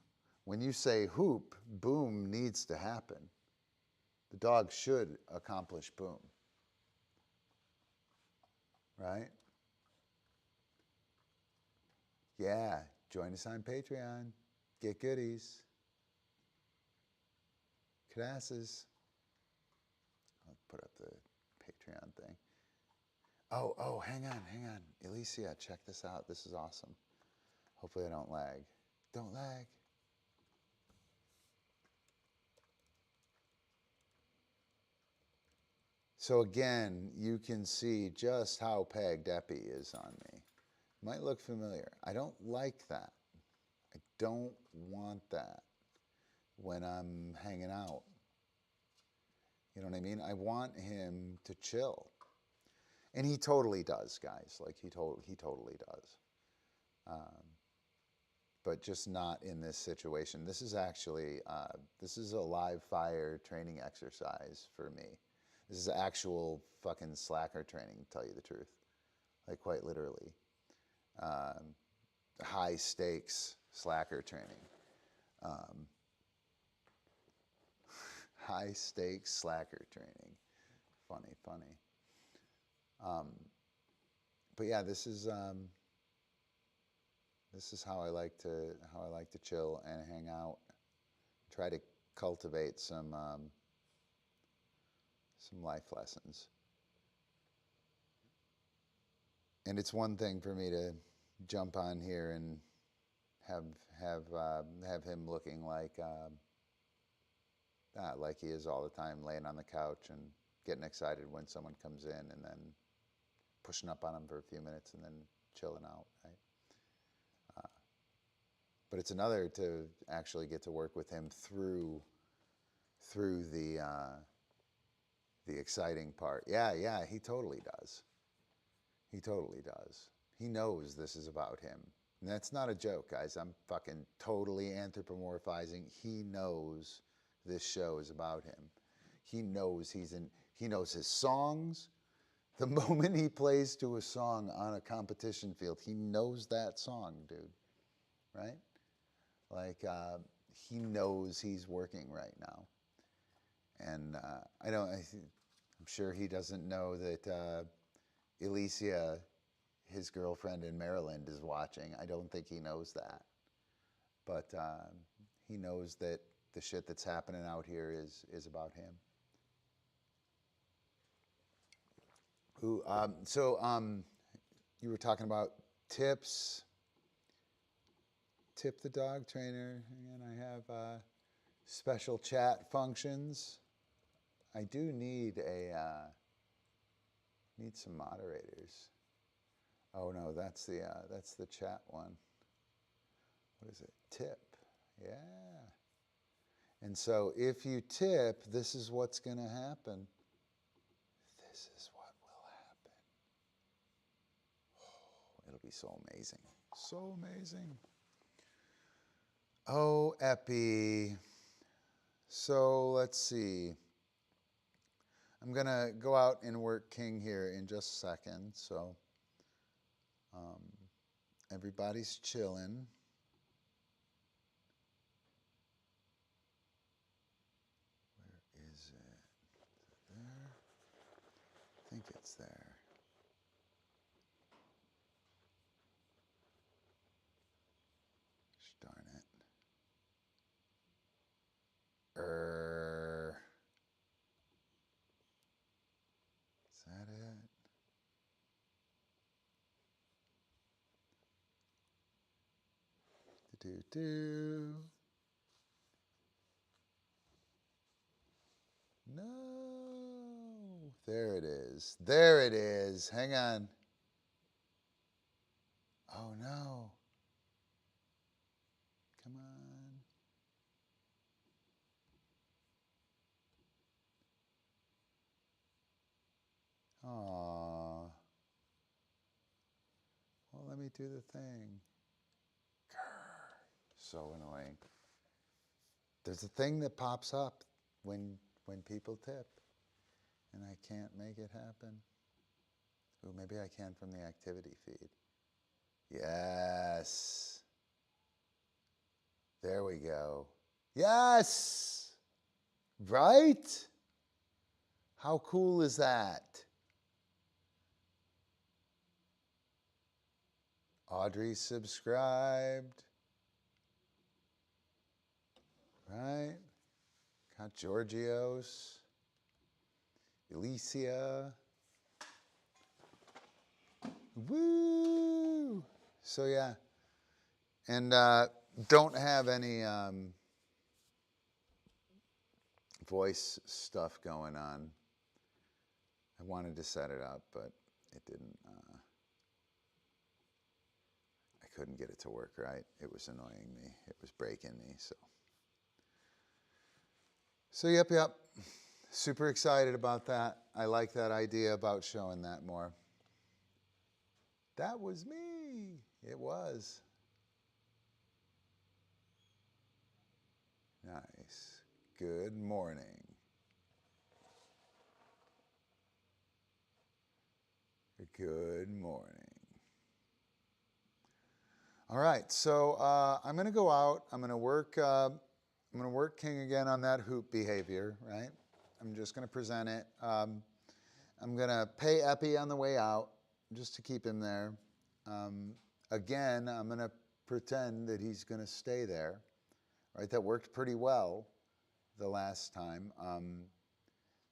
When you say hoop, boom needs to happen. The dog should accomplish boom, right? Yeah, join us on Patreon. Get goodies. Classes. I'll put up the Patreon thing. Oh, hang on. Alicia, check this out. This is awesome. Hopefully I don't lag. Don't lag. So again, you can see just how pegged Epi is on me. Might look familiar. I don't like that. I don't want that when I'm hanging out. You know what I mean? I want him to chill. And he totally does, guys. Like he totally does. But just not in this situation. This is actually, this is a live fire training exercise for me. This is actual fucking slacker training, to tell you the truth. Like quite literally. High stakes slacker training. High stakes slacker training. Funny. But yeah, this is how I like to chill and hang out. Try to cultivate some life lessons. And it's one thing for me to jump on here and have him looking like he is all the time, laying on the couch and getting excited when someone comes in, and then pushing up on him for a few minutes and then chilling out, right? But it's another to actually get to work with him through the exciting part. Yeah, he totally does. He totally does. He knows this is about him. And that's not a joke, guys. I'm fucking totally anthropomorphizing. He knows this show is about him. He knows he knows his songs. The moment he plays to a song on a competition field, he knows that song, dude. Right? Like, he knows he's working right now. And I'm sure he doesn't know that Alicia, his girlfriend in Maryland, is watching. I don't think he knows that. But he knows that the shit that's happening out here is about him. Who? You were talking about tips. Tip the dog trainer. And I have special chat functions. I do need need some moderators. Oh no, that's the chat one. What is it? Tip. Yeah. And so if you tip, this is what's going to happen. This is what will happen. Oh, it'll be so amazing. So amazing. Oh, Epi. So let's see. I'm going to go out and work King here in just a second. So everybody's chilling. Where is it? There? I think it's there. Darn it. Is that it? Do. No. There it is. There it is. Hang on. Oh no. Come on. Aww. Well, let me do the thing. Grr. So annoying. There's a thing that pops up when people tip, and I can't make it happen. Ooh, maybe I can from the activity feed. Yes. There we go. Yes! Right? How cool is that? Audrey subscribed. Right? Got Georgios. Alicia. Woo! So yeah. And don't have any voice stuff going on. I wanted to set it up, but it didn't. I couldn't get it to work right. It was annoying me. It was breaking me. So yep. Super excited about that. I like that idea about showing that more. That was me. It was. Nice. Good morning. Good morning. All right, so I'm going to go out. I'm going to work King again on that hoop behavior, right? I'm just going to present it. I'm going to pay Epi on the way out just to keep him there. Again, I'm going to pretend that he's going to stay there, right? That worked pretty well the last time.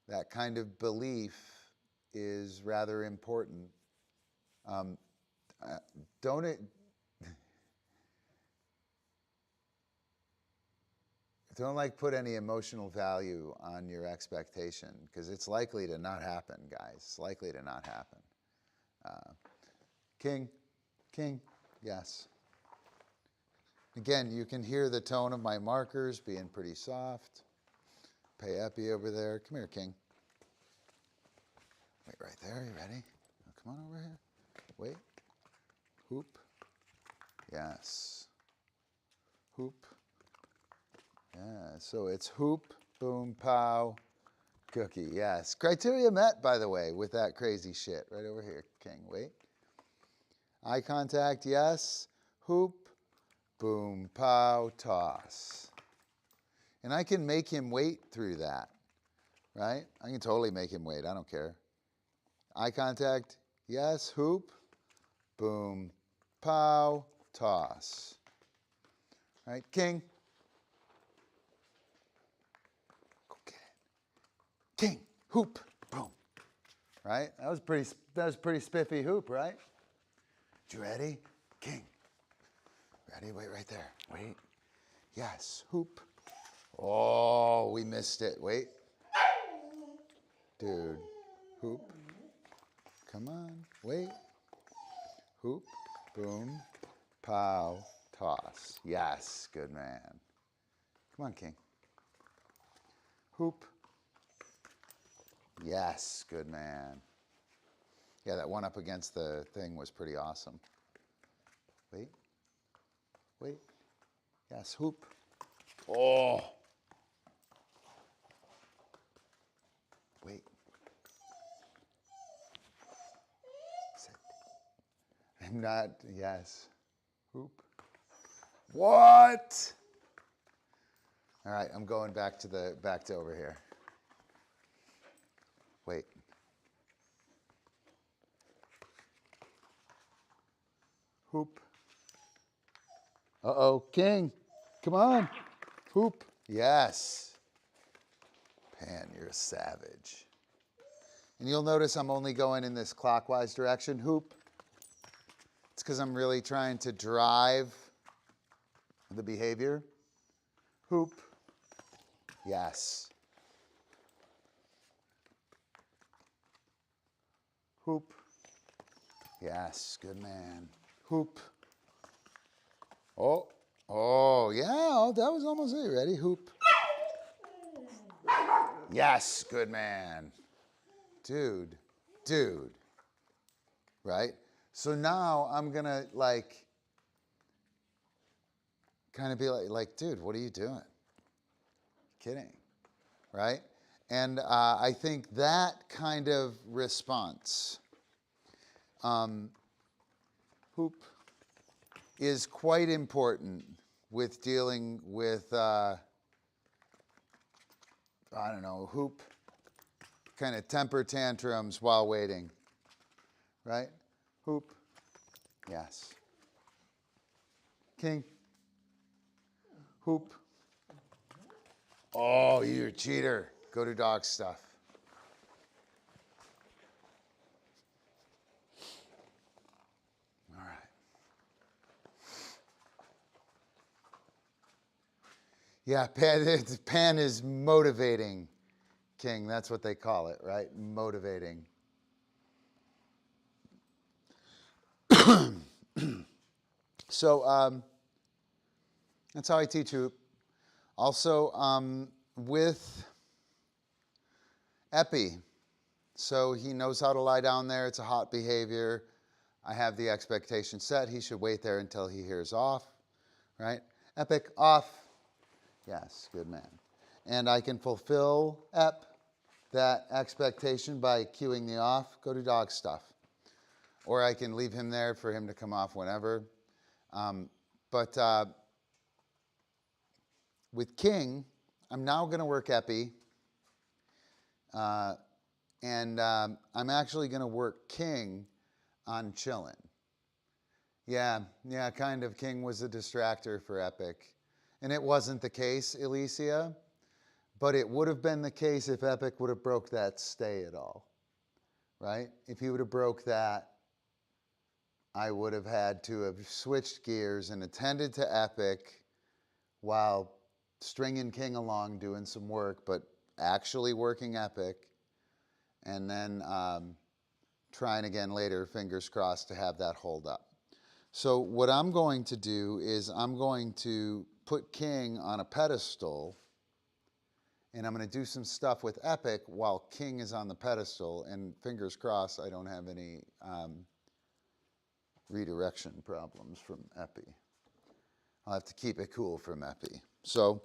That kind of belief is rather important. Don't put any emotional value on your expectation, because it's likely to not happen, guys. It's likely to not happen. King, yes. Again, you can hear the tone of my markers being pretty soft. Pay Epi over there. Come here, King. Wait right there. You ready? Oh, come on over here. Wait. Hoop. Yes. Hoop. Yeah, so it's hoop, boom, pow, cookie. Yes. Criteria met, by the way, with that crazy shit. Right over here, King. Wait. Eye contact, yes. Hoop, boom, pow, toss. And I can make him wait through that, right? I can totally make him wait. I don't care. Eye contact, yes. Hoop, boom, pow, toss. All right, King. Go get it. King, hoop, boom. right? That was pretty spiffy hoop, right? You ready? King. Ready? Wait right there. Wait. Yes. Hoop. Oh, we missed it. Wait. Dude. Hoop. Come on. Wait. Hoop. Boom. Pow. Toss. Yes. Good man. Come on, King. Hoop. Yes. Good man. Yeah, that one up against the thing was pretty awesome. Wait. Wait. Yes. Hoop. Oh. Wait. Sit. I'm not. Yes. Hoop. What? All right, I'm going back to over here. Wait. Hoop. Uh-oh, King. Come on. Hoop. Yes. Pan, you're a savage. And you'll notice I'm only going in this clockwise direction. Hoop. It's because I'm really trying to drive the behavior. Hoop. Yes. Hoop. Yes, good man. Hoop. Oh, oh, yeah, oh, that was almost it. Ready? Hoop. Yes, good man. Dude. Right? So now I'm going to kind of be like, dude, what are you doing? Kidding. Right? And I think that kind of response, hoop, is quite important with dealing with, I don't know, hoop, kind of temper tantrums while waiting, right? Hoop, yes. King, hoop. Oh, you're a cheater. Go to dog stuff. All right. Yeah, pan is motivating, King. That's what they call it, right? Motivating. So that's how I teach hoop. Also with Epi. So he knows how to lie down there. It's a hot behavior. I have the expectation set. He should wait there until he hears off, right? Epic, off. Yes, good man. And I can fulfill that expectation by cueing the off. Go to dog stuff. Or I can leave him there for him to come off whenever. But with King, I'm now going to work Epi. And I'm actually going to work King on chillin'. Yeah, kind of. King was a distractor for Epic. And it wasn't the case, Alicia, but it would have been the case if Epic would have broke that stay at all, right? If he would have broke that, I would have had to have switched gears and attended to Epic while stringing King along doing some work, but actually working Epic, and then trying again later, fingers crossed, to have that hold up. So what I'm going to do is I'm going to put King on a pedestal, and I'm going to do some stuff with Epic while King is on the pedestal, and fingers crossed I don't have any redirection problems from Epi. I'll have to keep it cool from Epi. So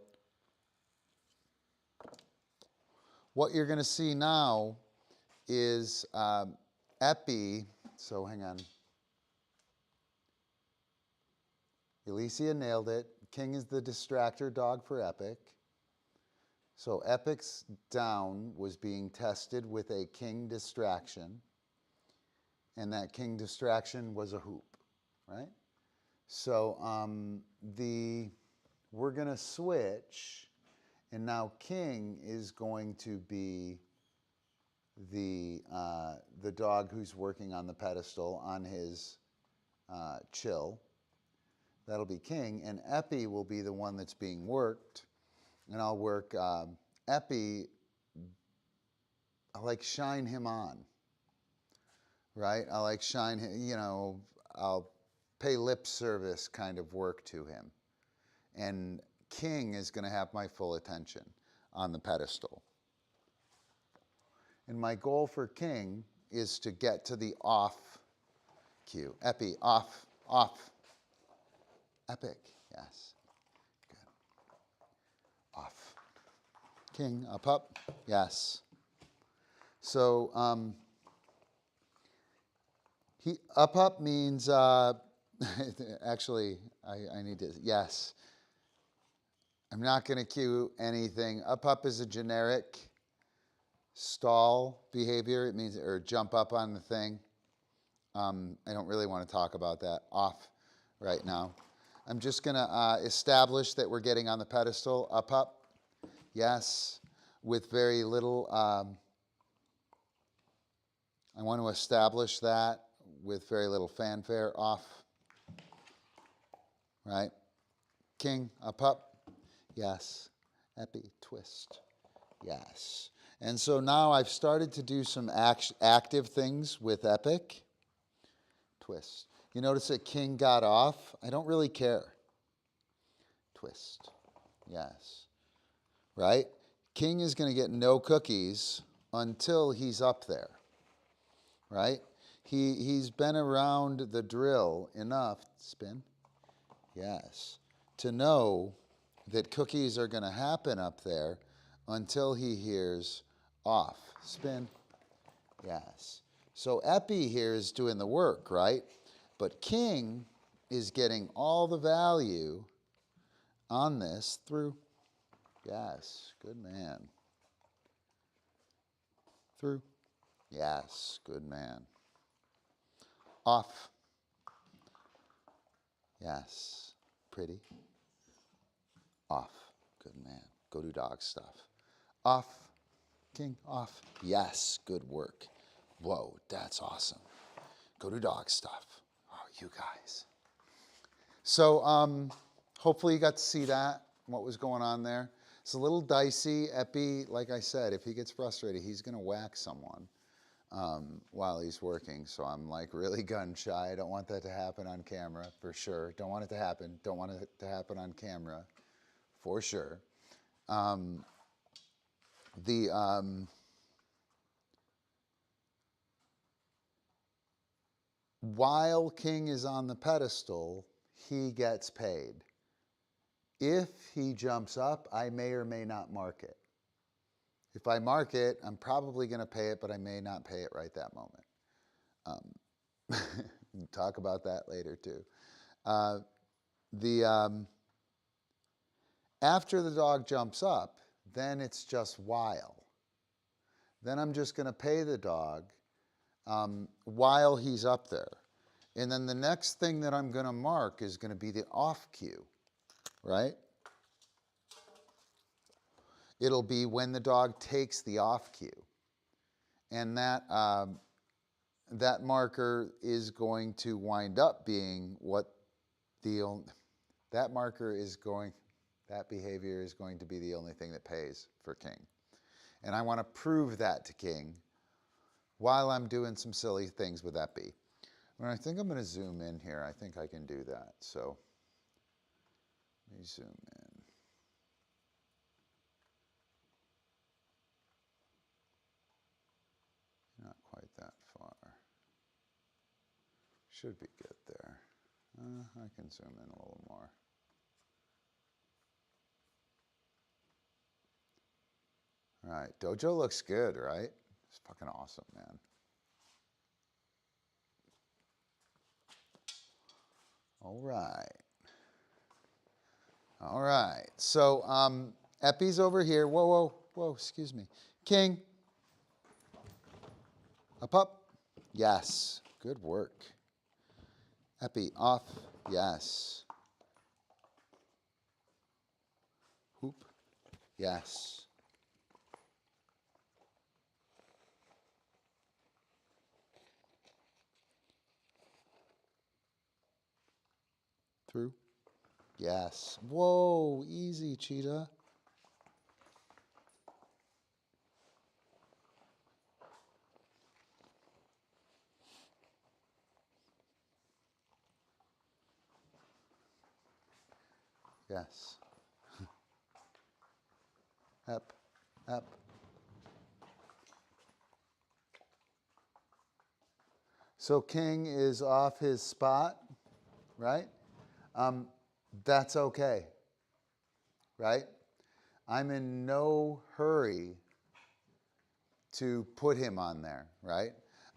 what you're going to see now is Epi, so hang on. Alicia nailed it. King is the distractor dog for Epic. So Epic's down was being tested with a King distraction, and that King distraction was a hoop, right? So we're going to switch, and now King is going to be the dog who's working on the pedestal on his chill. That'll be King, and Epi will be the one that's being worked, and I'll work Epi. I like shine him on, right? I like shine him, you know, I'll pay lip service kind of work to him. And King is going to have my full attention on the pedestal. And my goal for King is to get to the off cue. Epi, off, off. Epic, yes. Good. Off. King, up, yes. So up means, actually, I need to, yes. I'm not going to cue anything. Up is a generic stall behavior. It means, or jump up on the thing. I don't really want to talk about that. Off right now. I'm just going to establish that we're getting on the pedestal. Up, yes, with very little, I want to establish that with very little fanfare. Off, right? King, up, yes. Epi, twist, yes. And so now I've started to do some active things with Epic. Twist. You notice that King got off? I don't really care. Twist, yes. Right? King is going to get no cookies until he's up there. Right? He's been around the drill enough, spin, yes, to know that cookies are going to happen up there until he hears off, spin, yes. So Epi here is doing the work, right? But King is getting all the value on this through, yes, good man. Through, yes, good man. Off, yes, pretty. Off, good man. Go do dog stuff. Off, King, off. Yes, good work. Whoa, that's awesome. Go do dog stuff. Oh, you guys. So hopefully you got to see that, what was going on there. It's a little dicey. Epi, like I said, if he gets frustrated, he's going to whack someone while he's working. So I'm like really gun shy. I don't want that to happen on camera, for sure. Don't want it to happen. Don't want it to happen on camera, for sure. While King is on the pedestal, he gets paid. If he jumps up, I may or may not mark it. If I mark it, I'm probably going to pay it, but I may not pay it right that moment. We'll talk about that later too. After the dog jumps up, then it's just while. Then I'm just going to pay the dog while he's up there. And then the next thing that I'm going to mark is going to be the off cue, right? It'll be when the dog takes the off cue. And that marker is going to wind up being that behavior is going to be the only thing that pays for King. And I want to prove that to King while I'm doing some silly things with Epi. And I think I'm going to zoom in here. I think I can do that. So let me zoom in. Not quite that far. Should be good there. I can zoom in a little more. All right, Dojo looks good, right? It's fucking awesome, man. All right. All right. So Epi's over here. Whoa, whoa, whoa, excuse me. King. Up. Yes. Good work. Epi, off. Yes. Hoop. Yes. Through. Yes. Whoa, easy, cheetah. Yes. Up, up. So king is off his spot, right? That's okay, right? I'm in no hurry to put him on there, right?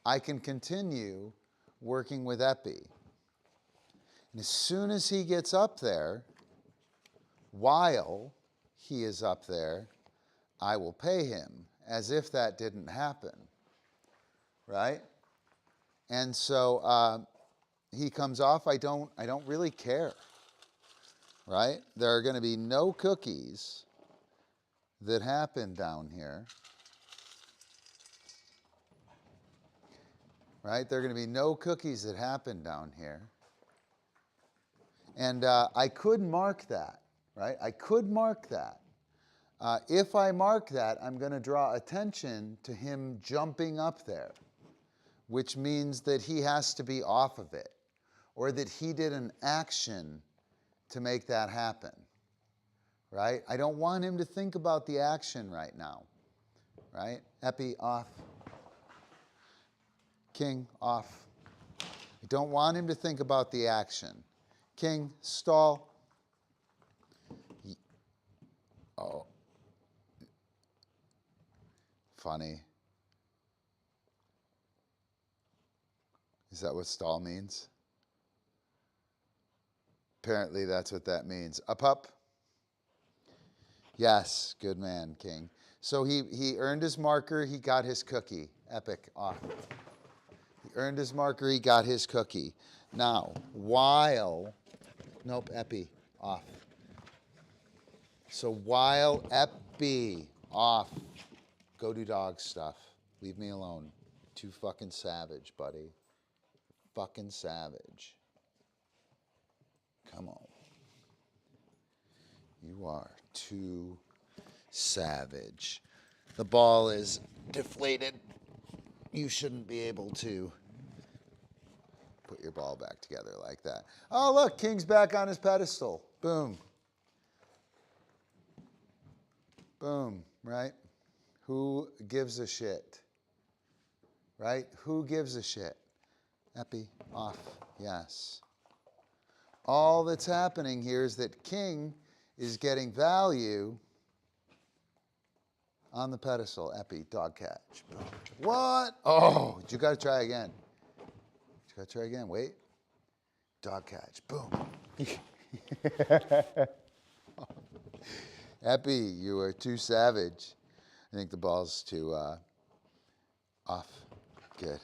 I can continue working with Epi. And as soon as he gets up there, while he is up there, I will pay him as if that didn't happen, right? And so he comes off. I don't really care, right? There are going to be no cookies that happen down here, right? There are going to be no cookies that happen down here. And I could mark that, right? I could mark that. If I mark that, I'm going to draw attention to him jumping up there, which means that he has to be off of it, or that he did an action to make that happen, right? I don't want him to think about the action right now, right? Epi, off. King, off. I don't want him to think about the action. King, stall. Oh. Funny. Is that what stall means? Apparently that's what that means. A pup? Yes, good man, King. So he earned his marker, he got his cookie. Epic, off. He earned his marker, he got his cookie. Now, while, nope, Epi, off. So while Epi, off, go do dog stuff. Leave me alone. Too fucking savage, buddy. Fucking savage. Come on. You are too savage. The ball is deflated. You shouldn't be able to put your ball back together like that. Oh, look, King's back on his pedestal. Boom. Boom, right? Who gives a shit? Right? Who gives a shit? Epi, off. Yes. All that's happening here is that King is getting value on the pedestal. Epi, dog catch. Boom. What? Oh, you got to try again. You got to try again. Wait. Dog catch. Boom. Epi, you are too savage. I think the ball's too off. Good.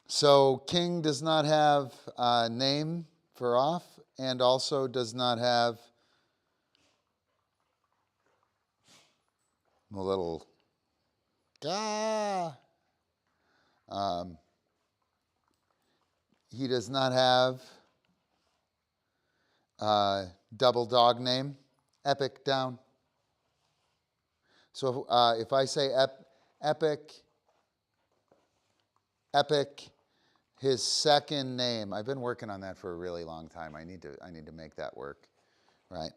So King does not have a name for off, and also does not have a little he does not have a double dog name. Epic, down. So if I say epic, his second name, I've been working on that for a really long time. I need to make that work, right?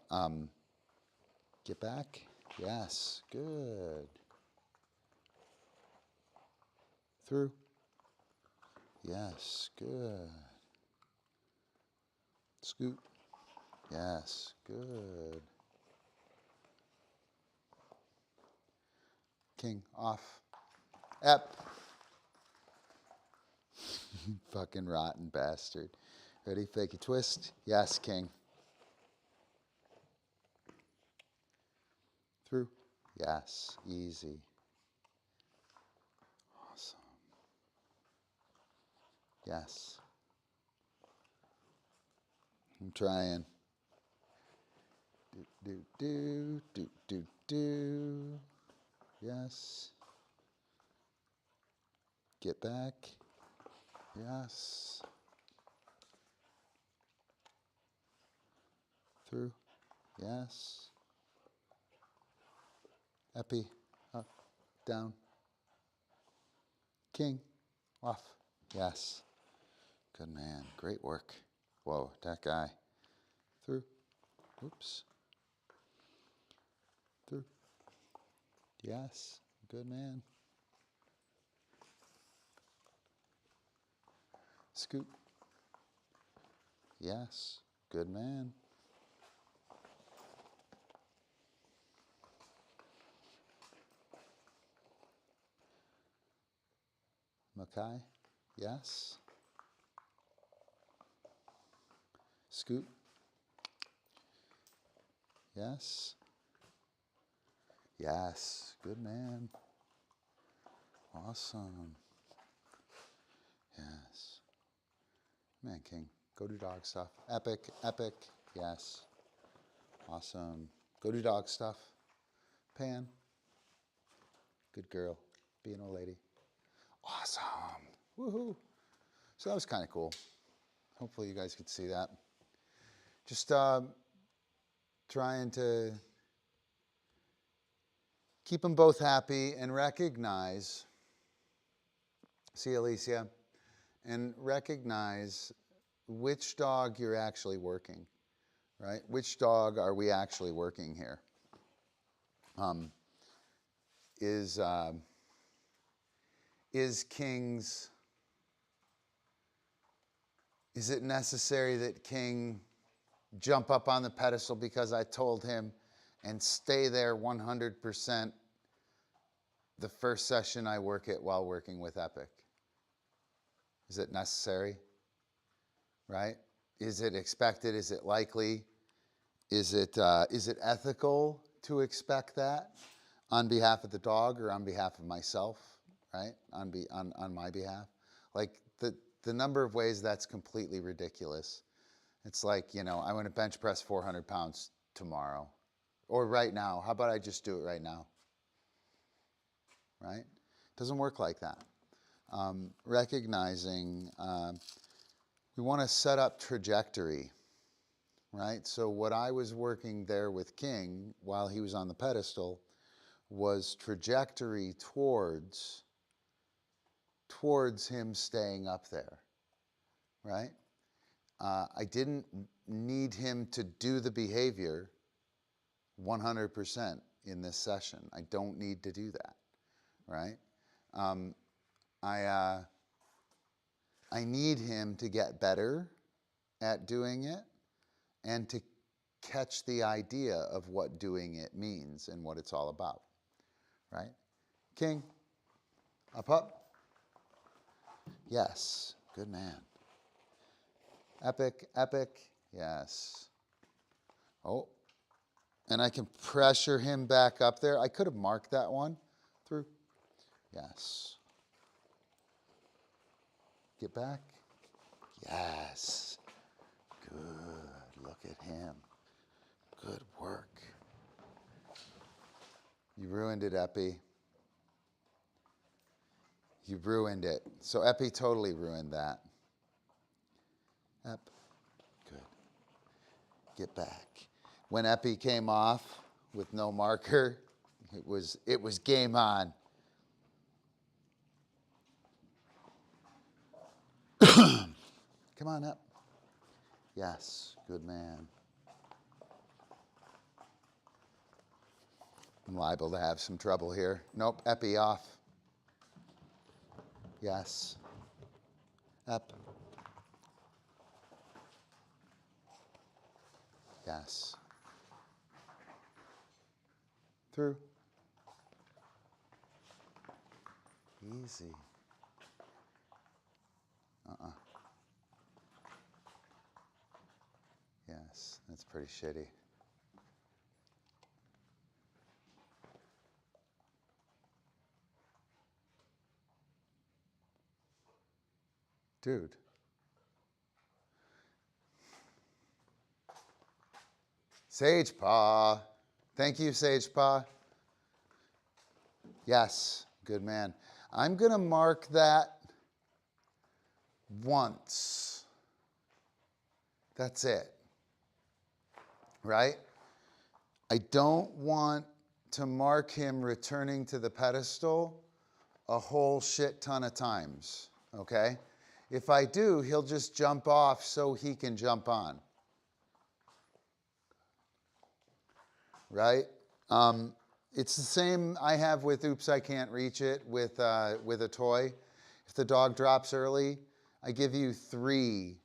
Get back. Yes, good. Through. Yes, good. Scoot. Yes, good. King, off. Ep. Fucking rotten bastard. Ready? Fake a twist. Yes, King. Through. Yes, easy. Awesome. Yes. I'm trying. Do. Yes. Get back. Yes. Through. Yes. Epi. Up. Down. King. Off. Yes. Good man. Great work. Whoa, that guy. Through. Oops. Through. Yes. Good man. Scoot. Yes. Good man. Makai. Yes. Scoot. Yes. Yes. Good man. Awesome. Yes. Man, King. Go do dog stuff. Epic. Epic. Yes. Awesome. Go do dog stuff. Pan. Good girl. Be an old lady. Awesome. Woohoo. So that was kind of cool. Hopefully you guys could see that. Just trying to keep them both happy and recognize, see Alicia, and recognize which dog you're actually working, right? Which dog are we actually working here? Is King's, is it necessary that King jump up on the pedestal because I told him and stay there 100% the first session I work it while working with Epic? Is it necessary? Right? Is it expected? Is it likely? Is it ethical to expect that on behalf of the dog or on behalf of myself? Right? On my behalf? Like the number of ways that's completely ridiculous. It's like, you know, I want to bench press 400 pounds tomorrow or right now. How about I just do it right now? Right? It doesn't work like that. Recognizing we want to set up trajectory, right? So what I was working there with King while he was on the pedestal was trajectory towards him staying up there, right? I didn't need him to do the behavior 100% in this session. I don't need to do that, right? I need him to get better at doing it and to catch the idea of what doing it means and what it's all about, right? King, up. Yes, good man. Epic, yes. Oh, and I can pressure him back up there. I could have marked that one through. Yes. Get back. Yes. Good. Look at him. Good work. You ruined it, Epi. You ruined it. So Epi totally ruined that. Up. Good. Get back. When Epi came off with no marker, it was game on. Come on up. Yes, good man. I'm liable to have some trouble here. Nope, Epi off. Yes. Up. Yes. Through. Easy. Yes, that's pretty shitty. Dude. Sage Paw. Thank you, Sage Paw. Yes, good man. I'm going to mark that once. That's it. right? I don't want to mark him returning to the pedestal a whole shit ton of times, okay? If I do, he'll just jump off so he can jump on, right? It's the same I have with Oops, I Can't Reach It with a toy. If the dog drops early, I give you 3,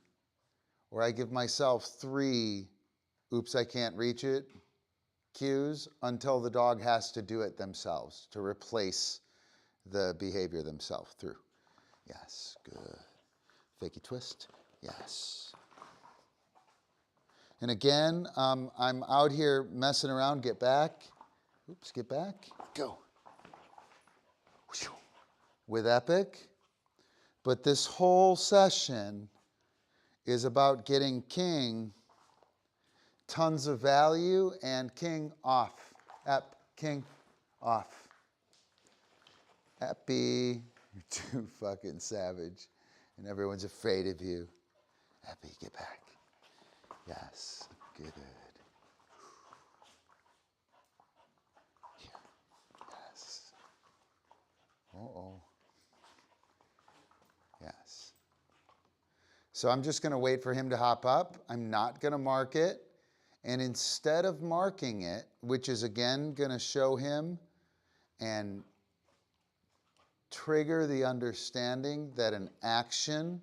or I give myself 3 Oops, I Can't Reach It cues until the dog has to do it themselves to replace the behavior themselves through. Yes, good. Fakey twist, yes. And again, I'm out here messing around, get back. Oops, get back, go. With Epic. But this whole session is about getting King tons of value and King off. Ep, King off. Epi, you're too fucking savage. And everyone's afraid of you. Epi, get back. Yes, good. Here, yes. Uh-oh. Yes. So I'm just going to wait for him to hop up. I'm not going to mark it. And instead of marking it, which is again going to show him and trigger the understanding that an action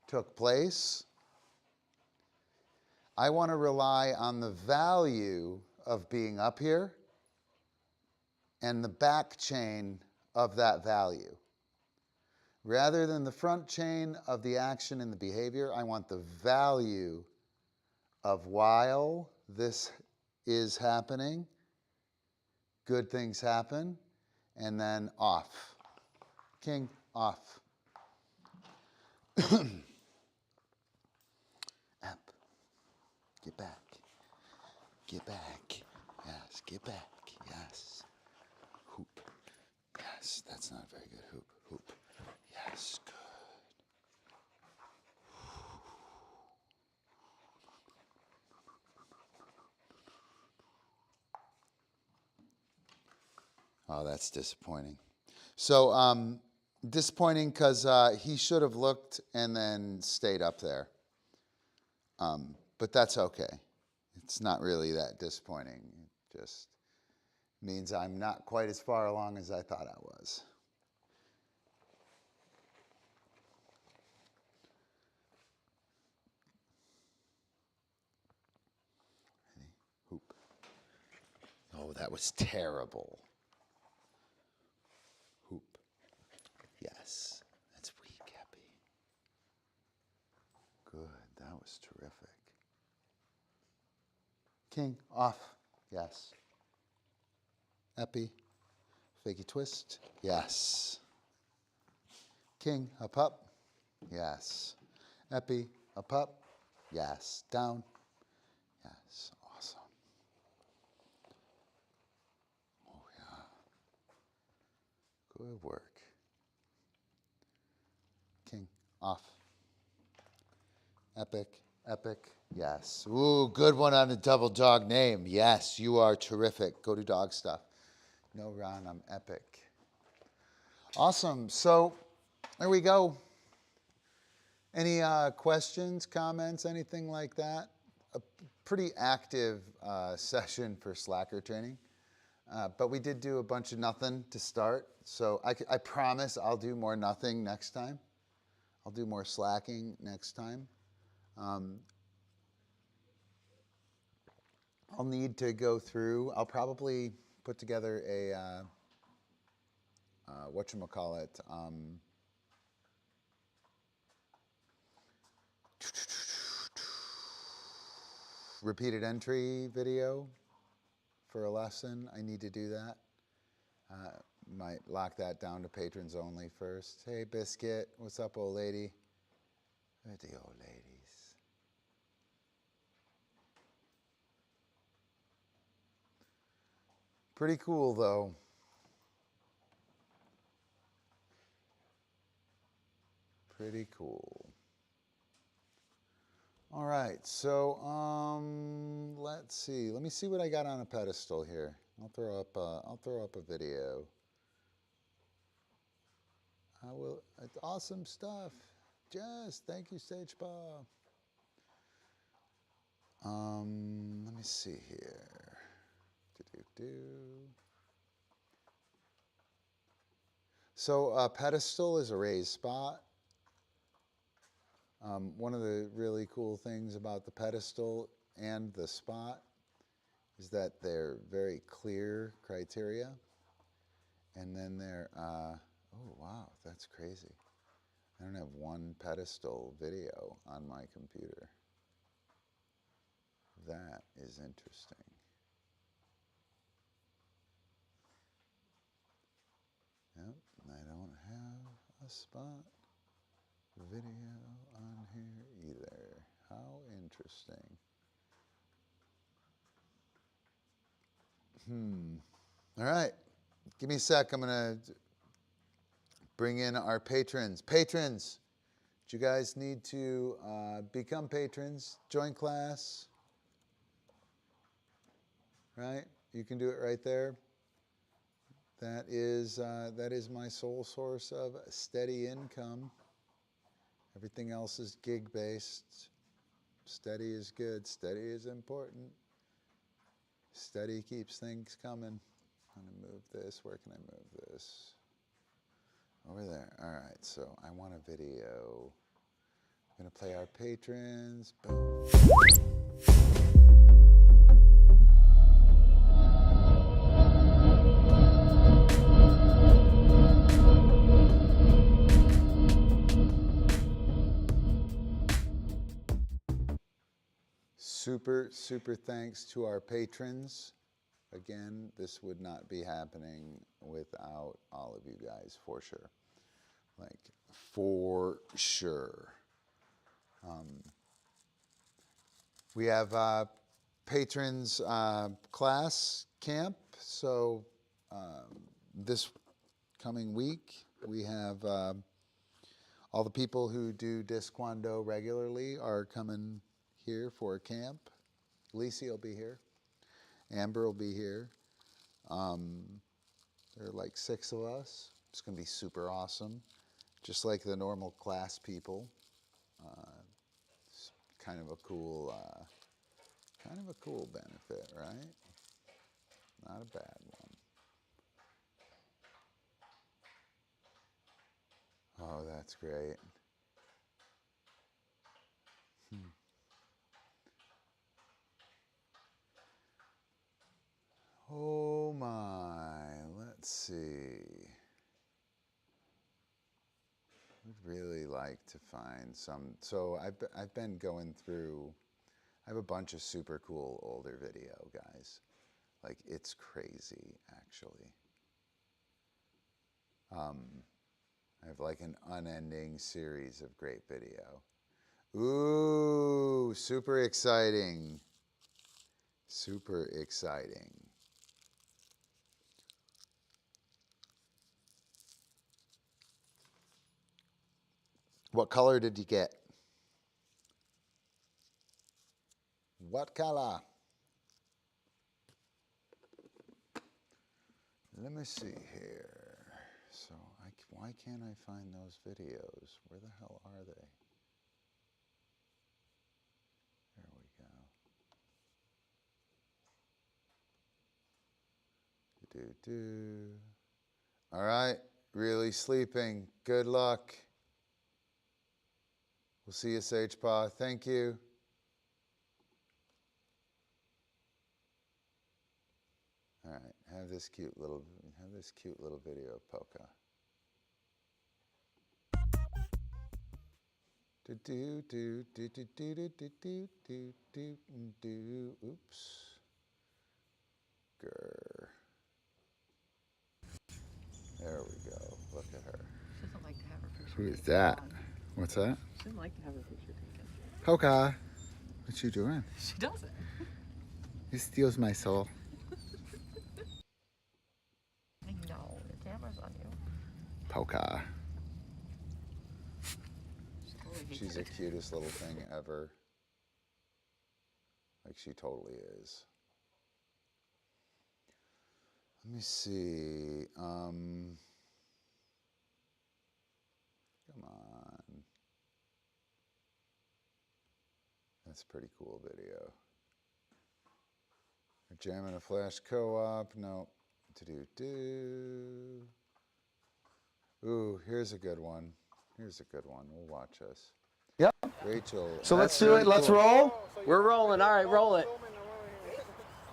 took place, I want to rely on the value of being up here and the back chain of that value. Rather than the front chain of the action and the behavior, I want the value of while this is happening, good things happen, and then off. King, off. Up. Get back. Get back. Yes, get back. Yes. Hoop. Yes, that's not a very good hoop. Hoop. Yes, good. Oh, that's disappointing. So, disappointing because he should have looked and then stayed up there. But that's okay. It's not really that disappointing. It just means I'm not quite as far along as I thought I was. Ready? Hoop. Oh, that was terrible. Hoop. Yes. That's weak, Happy. Good. That was terrific. King, off. Yes. Epi. Fakey twist. Yes. King, up, up. Yes. Epi, up, up. Yes. Down. Yes. Awesome. Oh, yeah. Good work. King, off. Epic, epic. Yes. Ooh, good one on the double dog name. Yes, you are terrific. Go to dog stuff. No, Ron, I'm epic. Awesome. So there we go. Any questions, comments, anything like that? A pretty active session for slacker training. But we did do a bunch of nothing to start. So I promise I'll do more nothing next time. I'll do more slacking next time. I'll need to go through. I'll probably put together a whatchamacallit, repeated entry video for a lesson. I need to do that. Might lock that down to patrons only first. Hey, Biscuit, what's up, old lady? Where are the old ladies? Pretty cool, though. Pretty cool. All right, so let's see. Let me see what I got on a pedestal here. I'll throw up a video. I will. It's awesome stuff. Jess, thank you, Sage Paw. Let me see here. So a pedestal is a raised spot. One of the really cool things about the pedestal and the spot is that they're very clear criteria. And then they're, oh wow, that's crazy. I don't have one pedestal video on my computer. That is interesting. Yep, I don't have a spot video on here either. How interesting. All right, give me a sec. I'm gonna bring in our patrons. Patrons, do you guys need to become patrons? Join class, right? You can do it right there. That is my sole source of steady income. Everything else is gig-based. Steady is good. Steady is important. Steady keeps things coming. I'm going to move this. Where can I move this? Over there. All right, so I want a video. I'm going to play our patrons. Boom. Super, super thanks to our patrons. Again, this would not be happening without all of you guys, for sure. Like, for sure. We have patrons class camp. So this coming week, we have all the people who do Discwando regularly are coming here for a camp. Lacey will be here. Amber will be here. There are like 6 of us. It's going to be super awesome. Just like the normal class people. It's kind of a cool benefit, right? Not a bad one. Oh, that's great. Oh my, let's see. I'd really like to find some. So I've been going through. I have a bunch of super cool older video, guys. Like, it's crazy, actually. I have like an unending series of great video. Ooh, super exciting. Super exciting. What color did you get? What color? Let me see here. So why can't I find those videos? Where the hell are they? There we go. All right, really sleeping. Good luck. We'll see you, Sage Paw. Thank you. All right, have this cute little video of Polka. Oops. Grr. There we go. Look at her. She doesn't like to have her picture. Who is that? What's that? She doesn't like to have her picture taken. Polka. What you doing? She doesn't. He steals my soul. I know. The camera's on you. Polka. She totally hates She's the it. cutest little thing ever. Like she totally is. Let me see. Come on. That's a pretty cool video. We're jamming a flash co-op. No. Do-do-do. Ooh, here's a good one. Here's a good one. We'll watch this. Yep. Rachel. So let's do it. Let's roll. We're rolling. All right, roll it.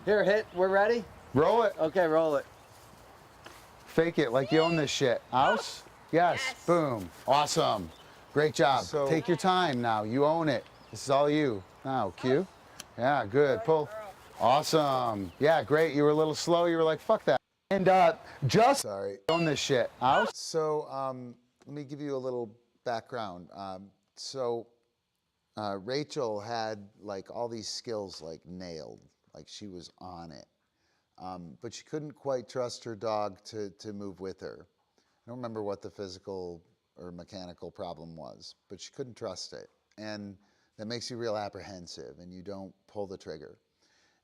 Here, hit. We're ready? Roll it. Okay, roll it. Fake it like you own this shit. House? Yes. Boom. Awesome. Great job. So- Take your time now. You own it. This is all you. Now, Q. Yeah, good. Pull. Awesome. Yeah, great. You were a little slow. You were like, fuck that. And just Sorry. own this shit. House? So let me give you a little background. Rachel had like all these skills like nailed, like she was on it. But she couldn't quite trust her dog to move with her. I don't remember what the physical or mechanical problem was, but she couldn't trust it. And that makes you real apprehensive and you don't pull the trigger.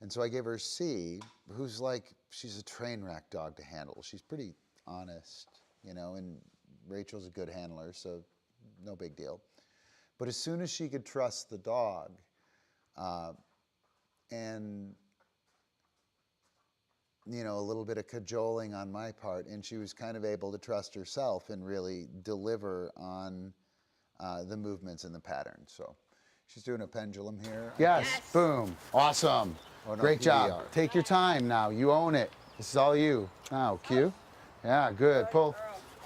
And so I gave her C, who's like, she's a train wreck dog to handle. She's pretty honest, you know, and Rachel's a good handler, so no big deal. But as soon as she could trust the dog, and you know, a little bit of cajoling on my part, and she was kind of able to trust herself and really deliver on the movements and the pattern. So she's doing a pendulum here. Yes. Boom. Awesome. Oh, no, Great job. PBR. Take your time now. You own it. This is all you. Now, Q. Yeah, good. Pull.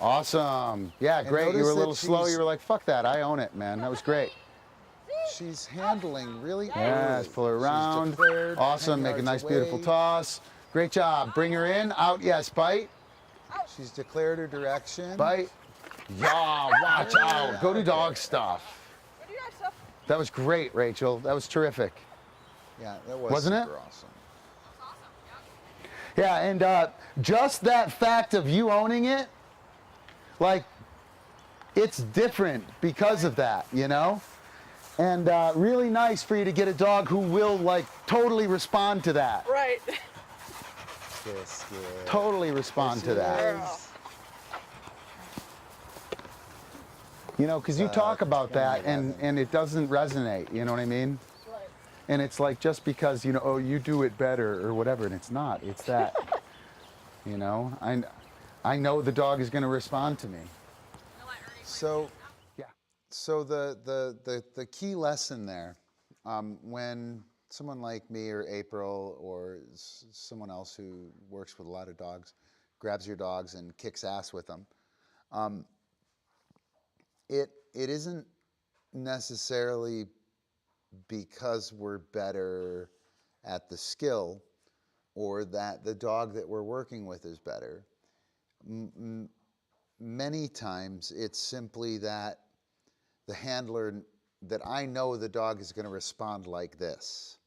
Awesome. Yeah, And great. You notice were a that little slow. she's- You were like, fuck that. I own it, man. That was great. She's handling really Yes, early. pull her She's around. declared Awesome. 10 Make a yards nice, beautiful away. toss. Great job. Bring her in. Out. Yes. Bite. She's declared her direction. Bite. Yeah, watch out. Go do dog stuff. That was great, Rachel. That was terrific. Yeah, that was Wasn't it? super awesome. Yeah, and just that fact of you owning it, like, it's different because of that, you know? And really nice for you to get a dog who will, like, totally respond to that. Right. Biscuit. Totally respond to that. Yes. You know, because you talk about kinda that and it doesn't resonate, you know what I mean? Right. And it's like just because, you know, oh, you do it better or whatever, and it's not. It's that, you know? I know the dog is going to respond to me. So, Yeah. so the key lesson there, when someone like me or April or someone else who works with a lot of dogs grabs your dogs and kicks ass with them, it isn't necessarily because we're better at the skill or that the dog that we're working with is better. Many times it's simply that the handler, that I know the dog is going to respond like this.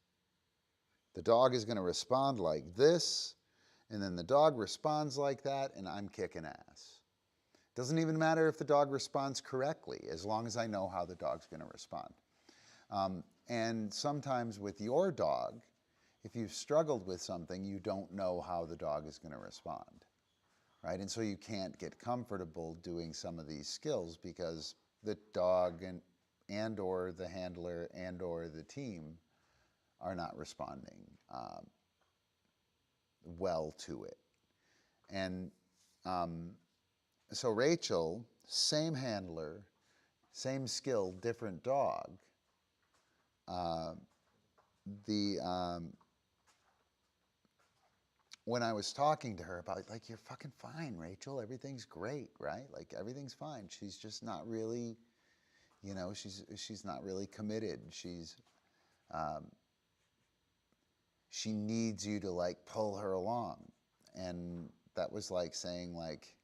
The dog is going to respond like this, and then the dog responds like that, and I'm kicking ass. Doesn't even matter if the dog responds correctly, as long as I know how the dog's going to respond. And sometimes with your dog, if you've struggled with something, you don't know how the dog is going to respond, right? And so you can't get comfortable doing some of these skills because the dog and or the handler and or the team are not responding well to it. And so Rachel, same handler, same skill, different dog. When I was talking to her about, like, you're fucking fine, Rachel, everything's great, right? Like, everything's fine. She's just not really, you know, she's not really committed. She needs you to, like, pull her along. And that was like saying, like,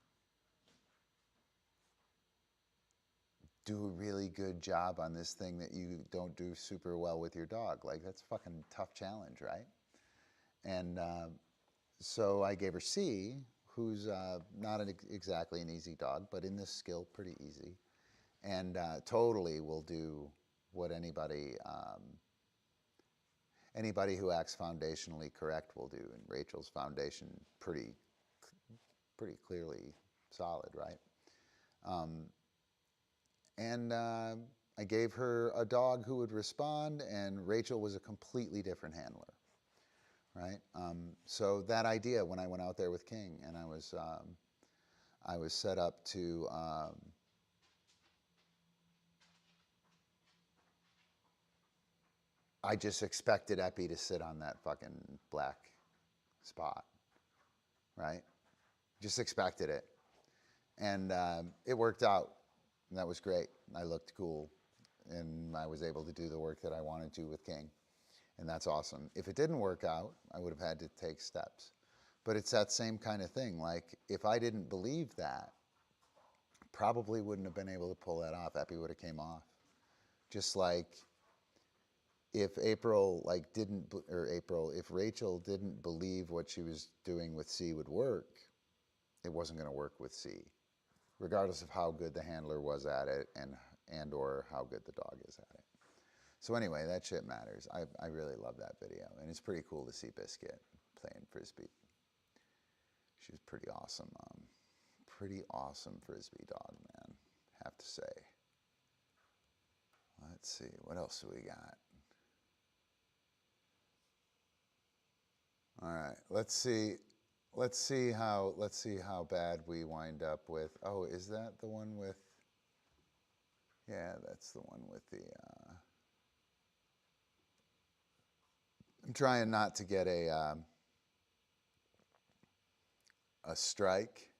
do a really good job on this thing that you don't do super well with your dog. Like, that's a fucking tough challenge, right? And so I gave her C, who's not exactly an easy dog, but in this skill, pretty easy. And totally will do what anybody... anybody who acts foundationally correct will do. And Rachel's foundation pretty clearly solid, right? I gave her a dog who would respond, and Rachel was a completely different handler, right? So that idea, when I went out there with King, and I was set up to I just expected Epi to sit on that fucking black spot, right? Just expected it. And it worked out. And that was great. I looked cool. And I was able to do the work that I wanted to with King. And that's awesome. If it didn't work out, I would have had to take steps. But it's that same kind of thing. Like, if I didn't believe that, probably wouldn't have been able to pull that off. Epi would have came off. Just like if if Rachel didn't believe what she was doing with C would work, it wasn't going to work with C, regardless of how good the handler was at it and or how good the dog is at it. So anyway, that shit matters. I really love that video, and it's pretty cool to see Biscuit playing Frisbee. She's pretty awesome Frisbee dog, man, have to say. Let's see, what else do we got? All right, let's see how bad we wind up with. Oh, is that the one with? Yeah, that's the one with the. I'm trying not to get a strike,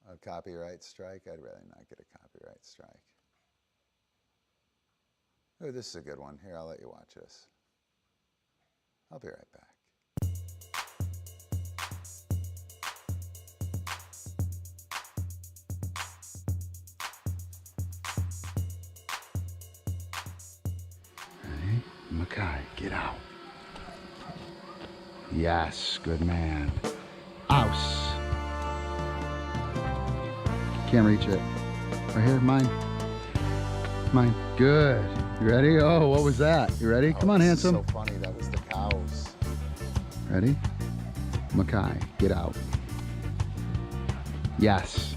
a copyright strike. I'd rather not get a copyright strike. Oh, this is a good one. Here, I'll let you watch this. I'll be right back. Ready? Makai, get out. Yes, good man. Ouse. Can't reach it. Right here, mine. Mine. Good. You ready? Oh, what was that? You ready? Come on, handsome. So funny. That was the cows. Ready? Makai, get out. Yes.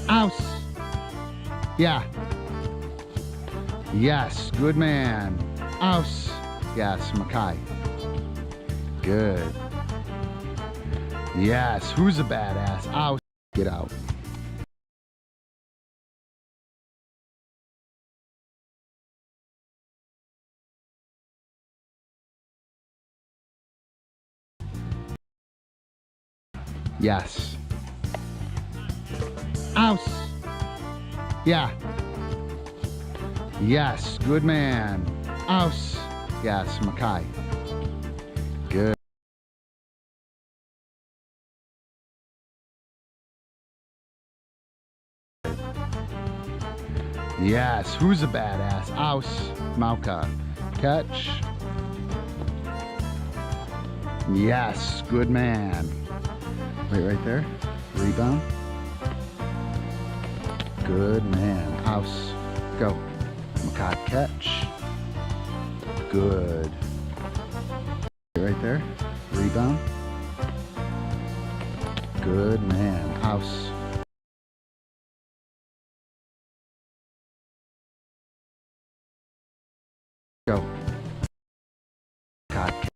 Ouse. Yeah. Yes. Good man. Ouse. Yes, Makai. Good. Yes. Who's a badass? Ouse. Get out. Yes. Ouse. Yeah. Yes. Good man. Ouse. Yes, Makai. Good. Yes. Who's a badass? Ouse. Mauka. Catch. Yes. Good man. Wait, right there. Rebound. Good man. House. Go. Makai, catch. Good. Right there. Rebound. Good man. House. Go. Makai,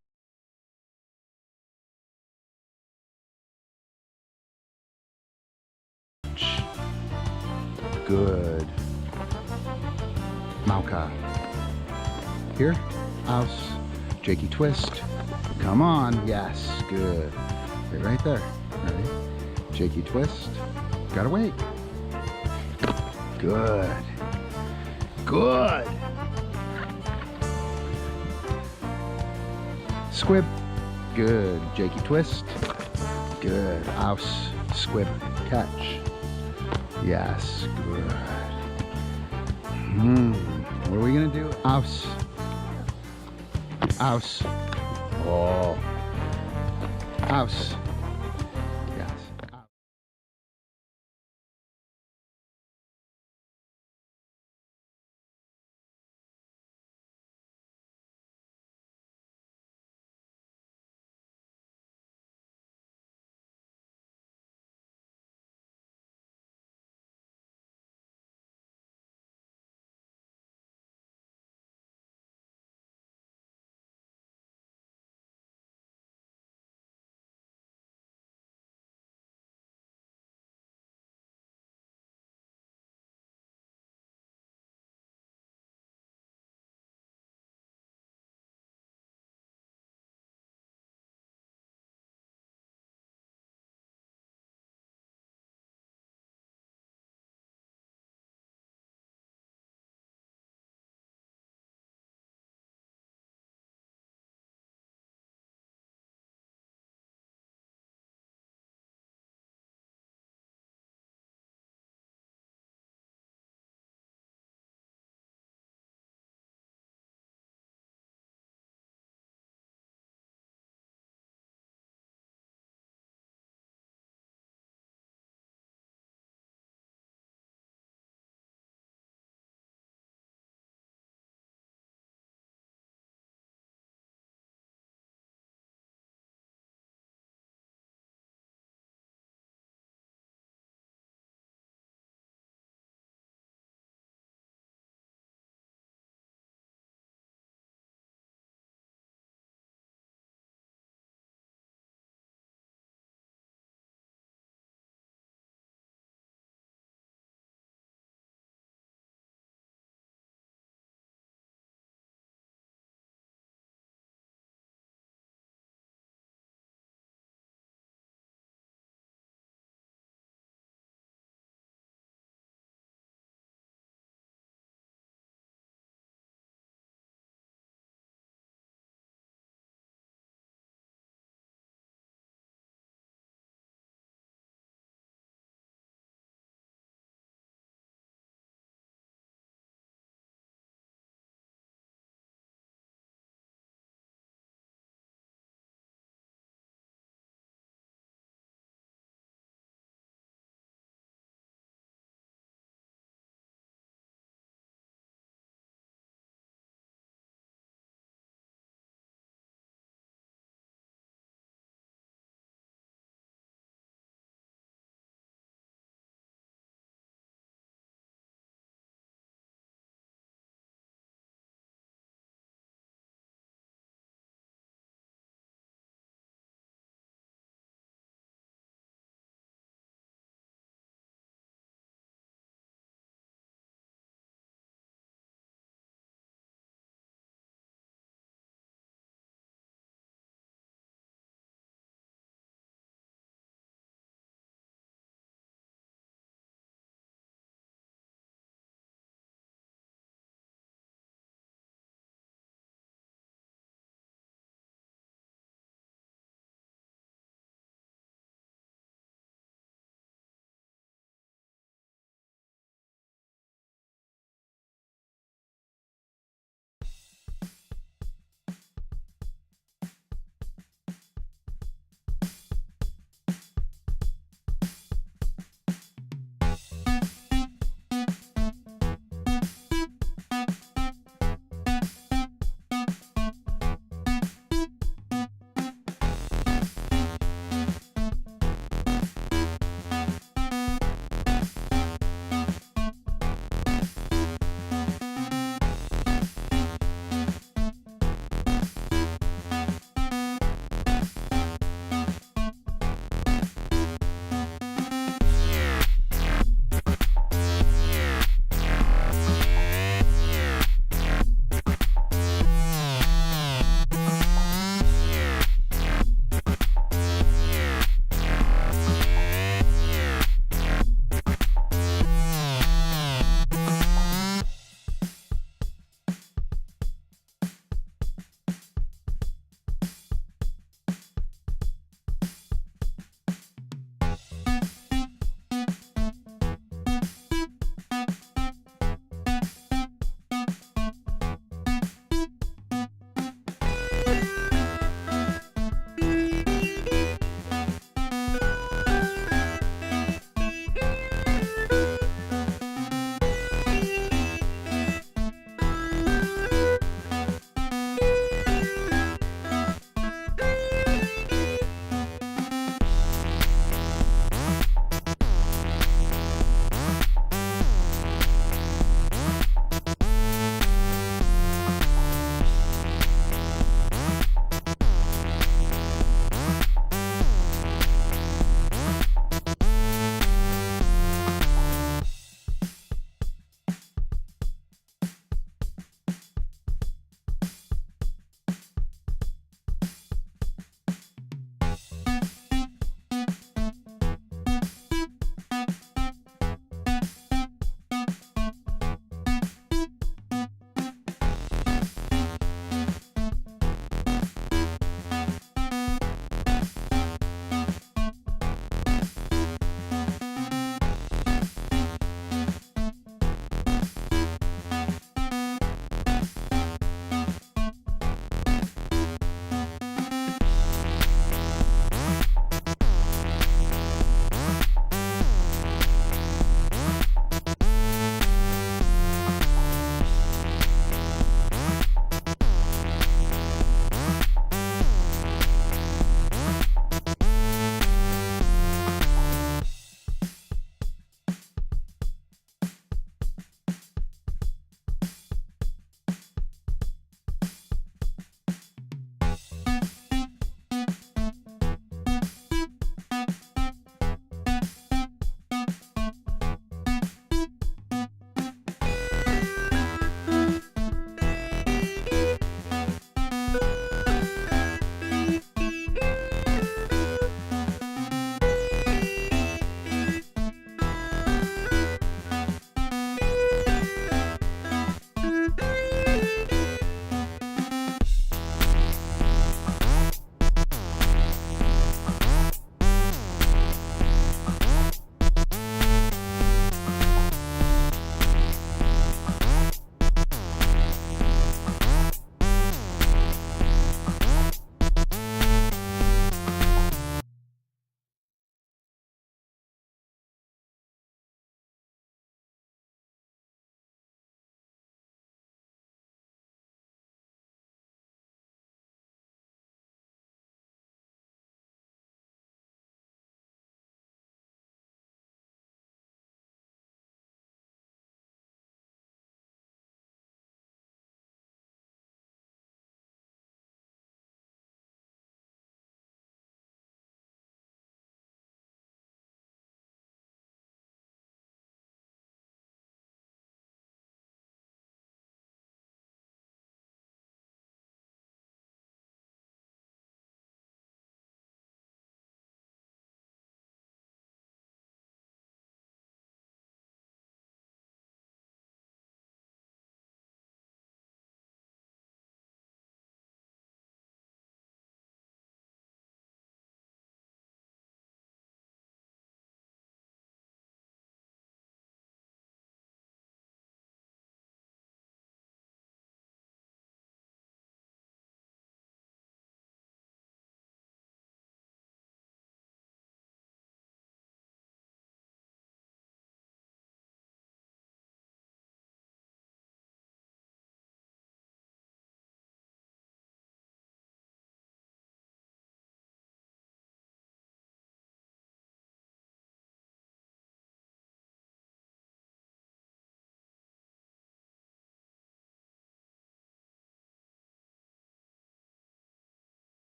good. Mauka. Here. House. Jakey twist. Come on. Yes. Good. Wait right there. Ready? Jakey twist. Gotta wait. Good. Good. Squib. Good. Jakey twist. Good. House. Squib. Catch. Yes, good. What are we gonna do? Ouse. Ouse. Oh. Ouse.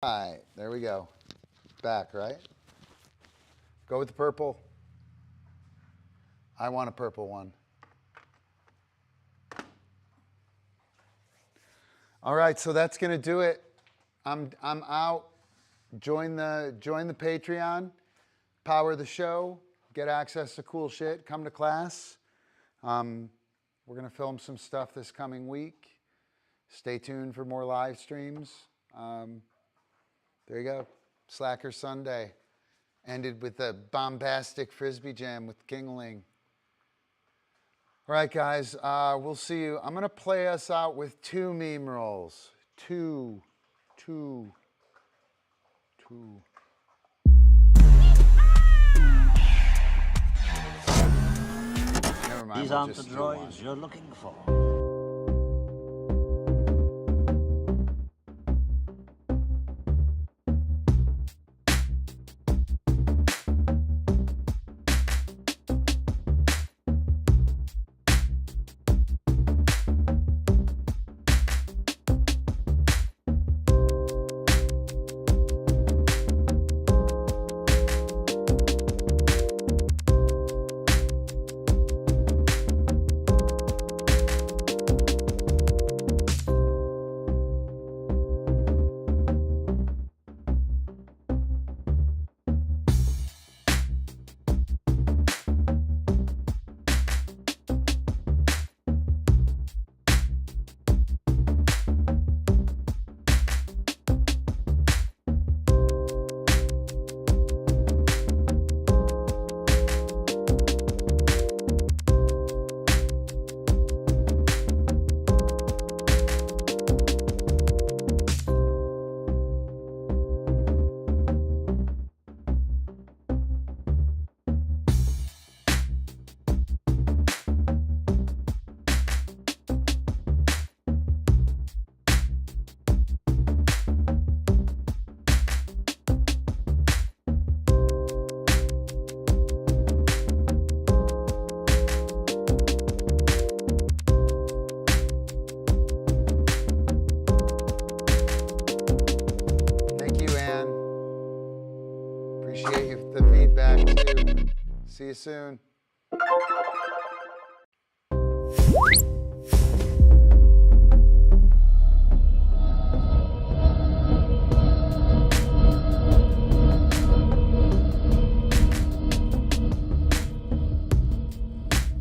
right, there we go. Back, right? Go with the purple. I want a purple one. All right, so that's gonna do it. I'm out. Join the Patreon, power the show, get access to cool shit, come to class. We're gonna film some stuff this coming week. Stay tuned for more live streams. There you go. Slacker Sunday. Ended with a bombastic frisbee jam with Kingling. All right, guys, we'll see you. I'm gonna play us out with 2 meme rolls. 2. Never mind. These we'll aren't the just do one. droids you're looking for. Appreciate the feedback too. See you soon.